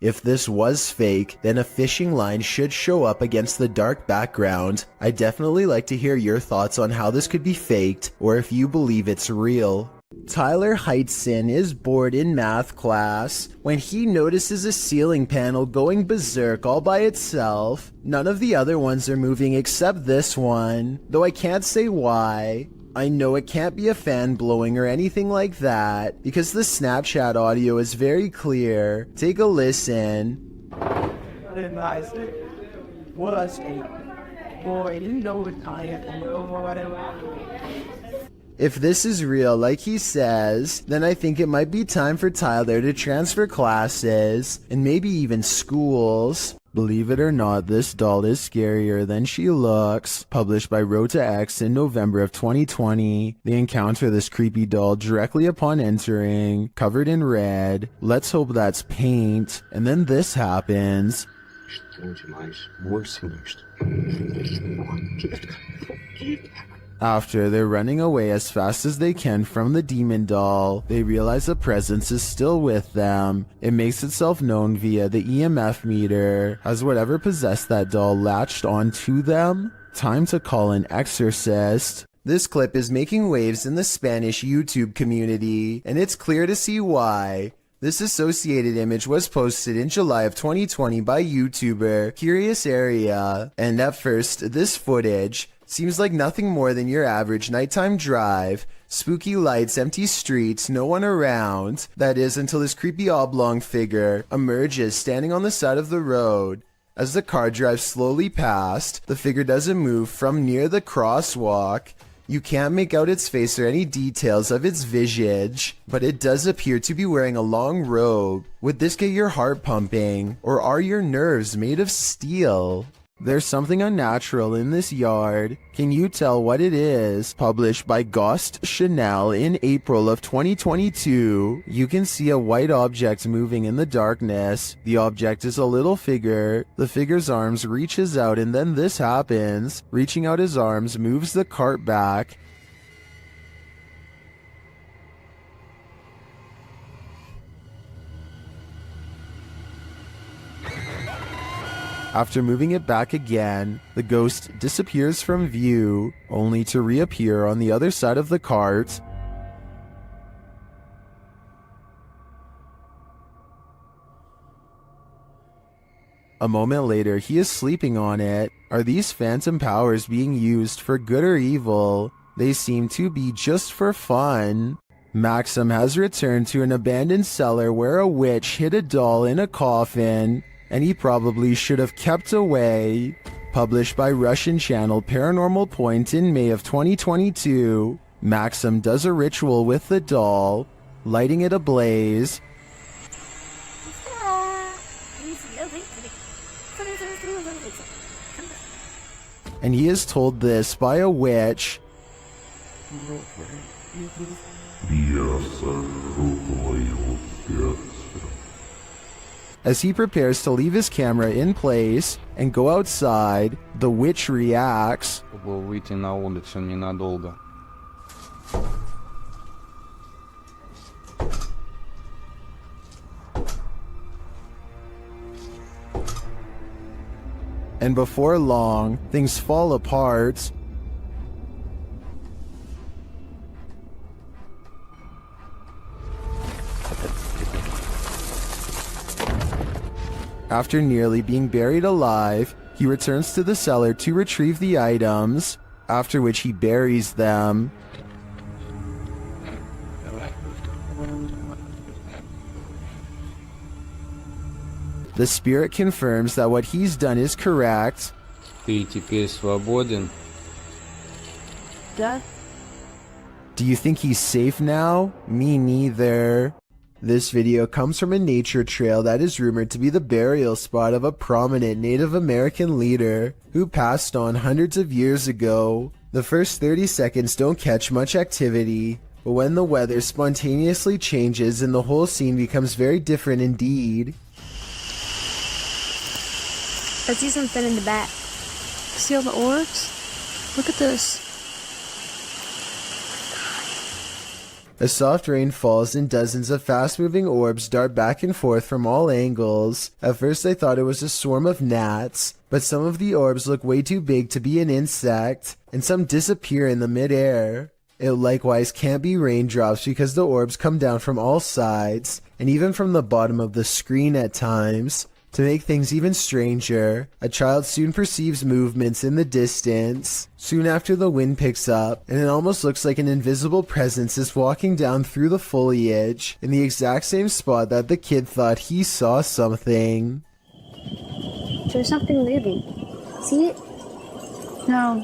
If this was fake, then a fishing line should show up against the dark background. I'd definitely like to hear your thoughts on how this could be faked, or if you believe it's real. Tyler Heitzson is bored in math class when he notices a ceiling panel going berserk all by itself. None of the other ones are moving except this one, though I can't say why. I know it can't be a fan blowing or anything like that, because the Snapchat audio is very clear. Take a listen. If this is real, like he says, then I think it might be time for Tyler to transfer classes, and maybe even schools. Believe it or not, this doll is scarier than she looks. Published by Road to X in November of 2020. They encounter this creepy doll directly upon entering, covered in red. Let's hope that's paint. And then this happens. After they're running away as fast as they can from the demon doll, they realize a presence is still with them. It makes itself known via the EMF meter. Has whatever possessed that doll latched onto them? Time to call an exorcist. This clip is making waves in the Spanish YouTube community, and it's clear to see why. This associated image was posted in July of 2020 by YouTuber Curious Area, and at first, this footage seems like nothing more than your average nighttime drive. Spooky lights, empty streets, no one around. That is, until this creepy oblong figure emerges standing on the side of the road. As the car drives slowly past, the figure doesn't move from near the crosswalk. You can't make out its face or any details of its visage, but it does appear to be wearing a long robe. Would this get your heart pumping, or are your nerves made of steel? There's something unnatural in this yard. Can you tell what it is? Published by Ghost Chanel in April of 2022. You can see a white object moving in the darkness. The object is a little figure. The figure's arms reaches out, and then this happens. Reaching out his arms moves the cart back. After moving it back again, the ghost disappears from view, only to reappear on the other side of the cart. A moment later, he is sleeping on it. Are these phantom powers being used for good or evil? They seem to be just for fun. Maxim has returned to an abandoned cellar where a witch hid a doll in a coffin, and he probably should have kept away. published by Russian channel Paranormal Point in May of 2022, Maxim does a ritual with the doll, lighting it ablaze, and he is told this by a witch as he prepares to leave his camera in place and go outside. The witch reacts, and before long, things fall apart. After nearly being buried alive, he returns to the cellar to retrieve the items, after which he buries them. The spirit confirms that what he's done is correct. Death? Do you think he's safe now? Me neither. This video comes from a nature trail that is rumored to be the burial spot of a prominent Native American leader who passed on hundreds of years ago. The first 30 seconds don't catch much activity, but when the weather spontaneously changes and the whole scene becomes very different indeed. I see something in the back. See all the orbs? Look at this. A soft rain falls and dozens of fast-moving orbs dart back and forth from all angles. At first I thought it was a swarm of gnats, but some of the orbs look way too big to be an insect, and some disappear in the mid-air. It likewise can't be raindrops because the orbs come down from all sides, and even from the bottom of the screen at times. To make things even stranger, a child soon perceives movements in the distance. Soon after, the wind picks up, and it almost looks like an invisible presence is walking down through the foliage in the exact same spot that the kid thought he saw something. There's something moving. See it? No.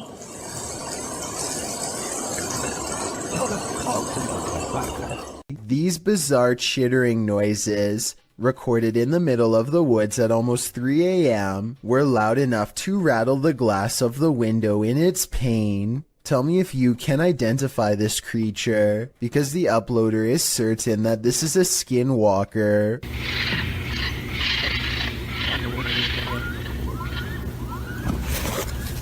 These bizarre chittering noises, recorded in the middle of the woods at almost 3 a.m., were loud enough to rattle the glass of the window in its pain. Tell me if you can identify this creature, because the uploader is certain that this is a Skinwalker.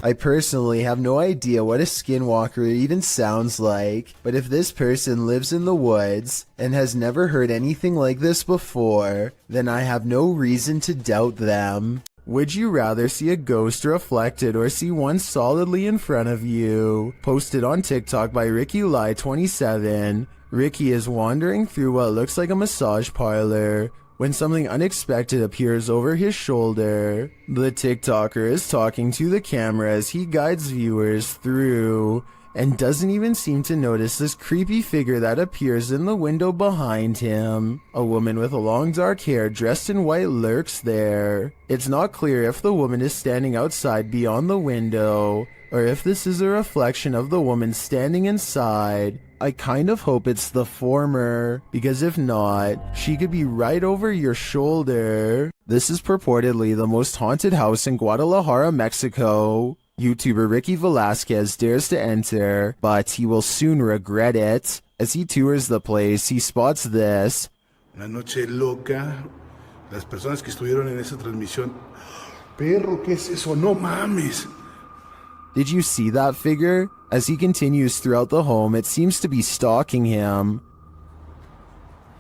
I personally have no idea what a Skinwalker even sounds like, but if this person lives in the woods and has never heard anything like this before, then I have no reason to doubt them. Would you rather see a ghost reflected or see one solidly in front of you? Posted on TikTok by RickyLie27. Ricky is wandering through what looks like a massage parlor when something unexpected appears over his shoulder. The TikToker is talking to the camera as he guides viewers through, and doesn't even seem to notice this creepy figure that appears in the window behind him. A woman with long dark hair dressed in white lurks there. It's not clear if the woman is standing outside beyond the window, or if this is a reflection of the woman standing inside. I kind of hope it's the former, because if not, she could be right over your shoulder. This is purportedly the most haunted house in Guadalajara, Mexico. YouTuber Ricky Velasquez dares to enter, but he will soon regret it. As he tours the place, he spots this. Una noche loca. Las personas que estuvieron en esa transmisión. Perro, ¿qué es eso? No mames. Did you see that figure? As he continues throughout the home, it seems to be stalking him.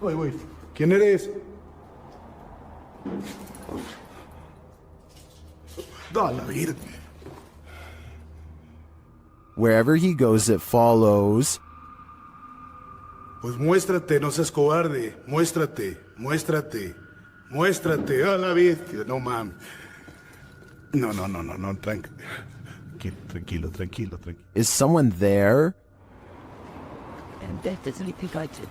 Wait. ¿Quién eres? Da la vida. Wherever he goes, it follows. Pues muéstrate, no seas cobarde. Muéstrate. A la vida. No mames. No, tranquilo. Is someone there? And that is repeated.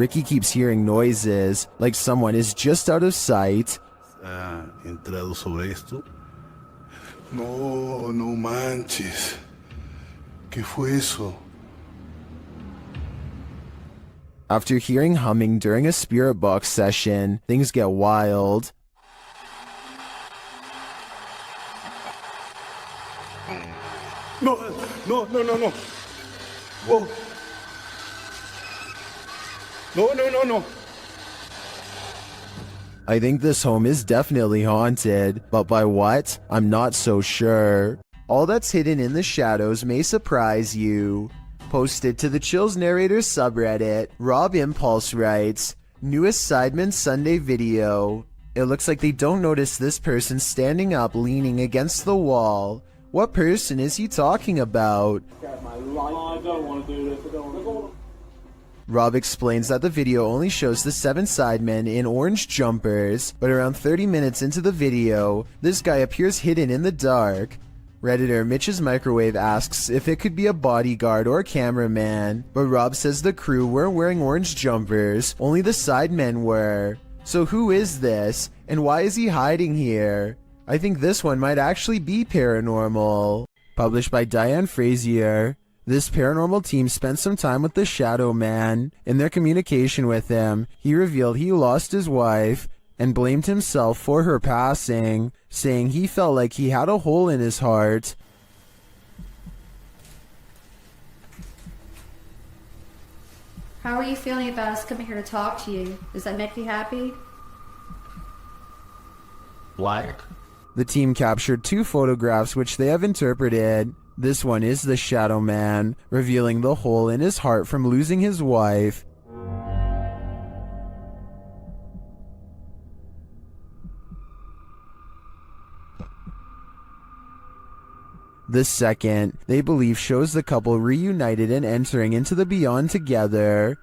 Ricky keeps hearing noises, like someone is just out of sight. Entrado sobre esto. No, no manches. ¿Qué fue eso? After hearing humming during a spirit box session, things get wild. No, no, no, no, no. Whoa. No, no, no, no. I think this home is definitely haunted, but by what? I'm not so sure. All that's hidden in the shadows may surprise you. Posted to the Chills Narrators subreddit, Rob Impulse writes, newest Sidemen Sunday video. It looks like they don't notice this person standing up leaning against the wall. What person is he talking about? Rob explains that the video only shows the 7 sidemen in orange jumpers, but around 30 minutes into the video, this guy appears hidden in the dark. Redditor Mitch's Microwave asks if it could be a bodyguard or a cameraman, but Rob says the crew weren't wearing orange jumpers, only the sidemen were. So who is this, and why is he hiding here? I think this one might actually be paranormal. Published by Diane Frazier. This paranormal team spent some time with the Shadow Man. In their communication with him, he revealed he lost his wife and blamed himself for her passing, saying he felt like he had a hole in his heart. How are you feeling about us coming here to talk to you? Does that make you happy? Black. The team captured 2 photographs which they have interpreted. This one is the Shadow Man, revealing the hole in his heart from losing his wife. The second, they believe, shows the couple reunited and entering into the beyond together.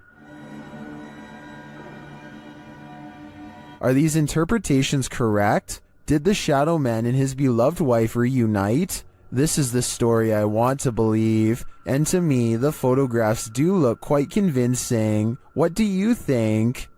Are these interpretations correct? Did the Shadow Man and his beloved wife reunite? This is the story I want to believe, and to me, the photographs do look quite convincing. What do you think?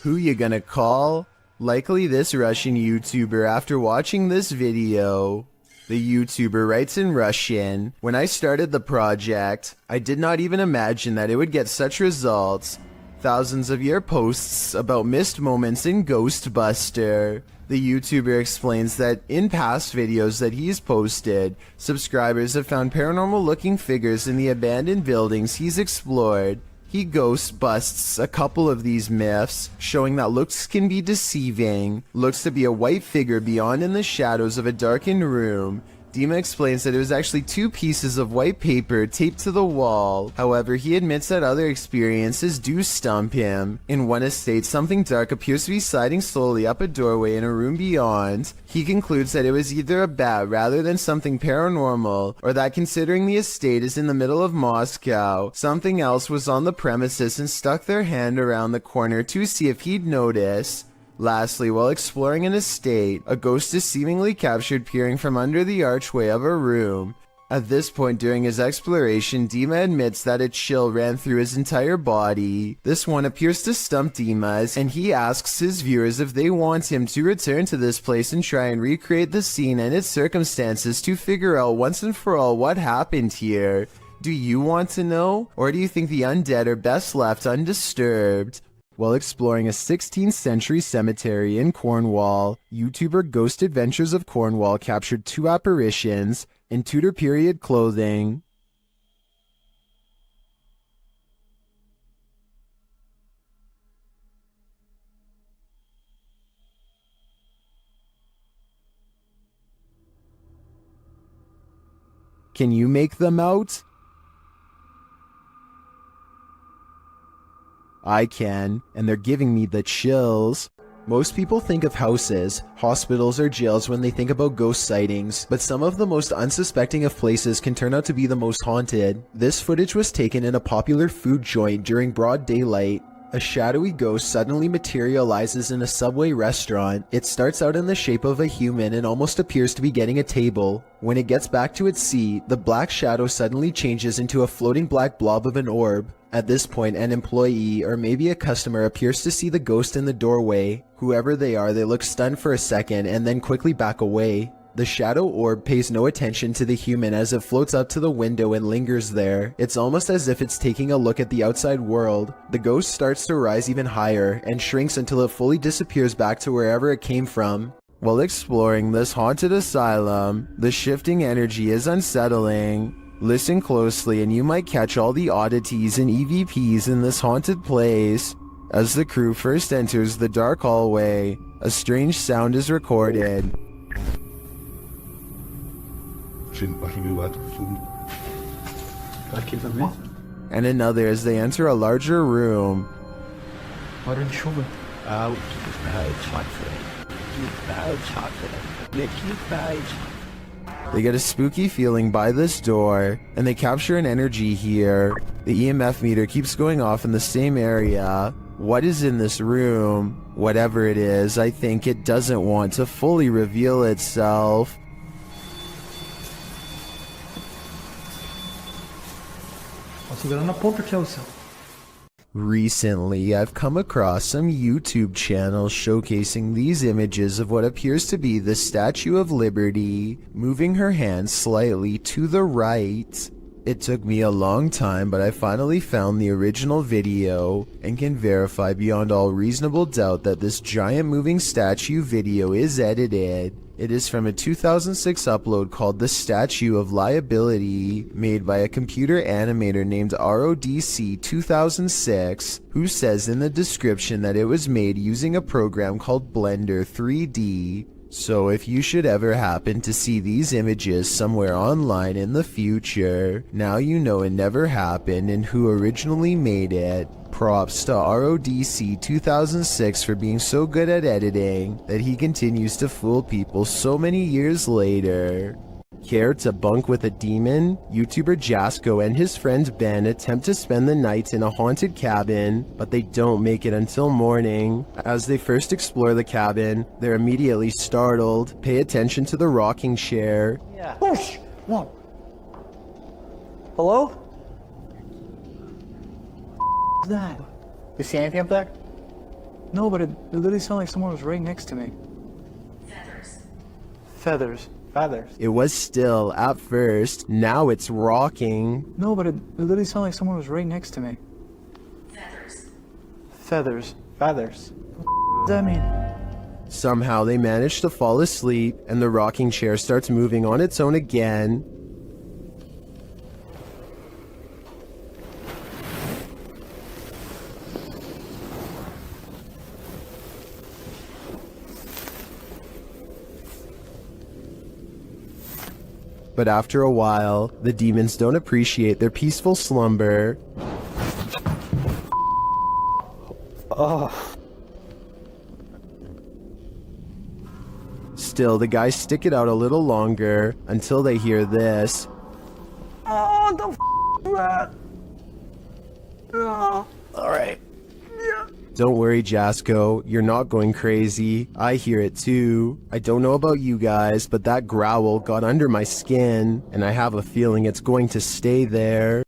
Who you gonna call? Likely this Russian YouTuber after watching this video. The YouTuber writes in Russian, "When I started the project, I did not even imagine that it would get such results. Thousands of your posts about missed moments in Ghostbuster." The YouTuber explains that in past videos that he's posted, subscribers have found paranormal looking figures in the abandoned buildings he's explored. He ghost busts a couple of these myths, showing that looks can be deceiving. Looks to be a white figure beyond in the shadows of a darkened room. Dima explains that it was actually 2 pieces of white paper taped to the wall. However, he admits that other experiences do stump him. In one estate, something dark appears to be sliding slowly up a doorway in a room beyond. He concludes that it was either a bat rather than something paranormal, or that considering the estate is in the middle of Moscow, something else was on the premises and stuck their hand around the corner to see if he'd notice. Lastly, while exploring an estate, a ghost is seemingly captured peering from under the archway of a room. At this point during his exploration, Dima admits that a chill ran through his entire body. This one appears to stump Dima, and he asks his viewers if they want him to return to this place and try and recreate the scene and its circumstances to figure out once and for all what happened here. Do you want to know? Or do you think the undead are best left undisturbed? While exploring a 16th century cemetery in Cornwall, YouTuber Ghost Adventures of Cornwall captured 2 apparitions in Tudor period clothing. Can you make them out? I can, and they're giving me the chills. Most people think of houses, hospitals, or jails when they think about ghost sightings, but some of the most unsuspecting of places can turn out to be the most haunted. This footage was taken in a popular food joint during broad daylight. A shadowy ghost suddenly materializes in a Subway restaurant. It starts out in the shape of a human and almost appears to be getting a table. When it gets back to its seat, the black shadow suddenly changes into a floating black blob of an orb. At this point, an employee or maybe a customer appears to see the ghost in the doorway. Whoever they are, they look stunned for a second and then quickly back away. The shadow orb pays no attention to the human as it floats up to the window and lingers there. It's almost as if it's taking a look at the outside world. The ghost starts to rise even higher and shrinks until it fully disappears back to wherever it came from. While exploring this haunted asylum, the shifting energy is unsettling. Listen closely and you might catch all the oddities and EVPs in this haunted place. As the crew first enters the dark hallway, a strange sound is recorded. And another as they enter a larger room. They get a spooky feeling by this door, and they capture an energy here. The EMF meter keeps going off in the same area. What is in this room? Whatever it is, I think it doesn't want to fully reveal itself. Recently, I've come across some YouTube channels showcasing these images of what appears to be the Statue of Liberty, moving her hands slightly to the right. It took me a long time, but I finally found the original video and can verify beyond all reasonable doubt that this giant moving statue video is edited. It is from a 2006 upload called The Statue of Liability, made by a computer animator named RODC 2006, who says in the description that it was made using a program called Blender 3D. So if you should ever happen to see these images somewhere online in the future, now you know it never happened and who originally made it. Props to RODC 2006 for being so good at editing that he continues to fool people so many years later. Care to bunk with a demon? YouTuber Jasko and his friend Ben attempt to spend the night in a haunted cabin, but they don't make it until morning. As they first explore the cabin, they're immediately startled. Pay attention to the rocking chair. Yeah. Whoosh! One. Hello? What's that? You see anything up there? No, but it literally sounded like someone was right next to me. Feathers. It was still at first, now it's rocking. No, but it literally sounded like someone was right next to me. Feathers. What does that mean? Somehow they manage to fall asleep and the rocking chair starts moving on its own again. But after a while, the demons don't appreciate their peaceful slumber. Still, the guys stick it out a little longer until they hear this. Oh, the f that? Oh. Alright. Don't worry, Jasko, you're not going crazy. I hear it too. I don't know about you guys, but that growl got under my skin, and I have a feeling it's going to stay there.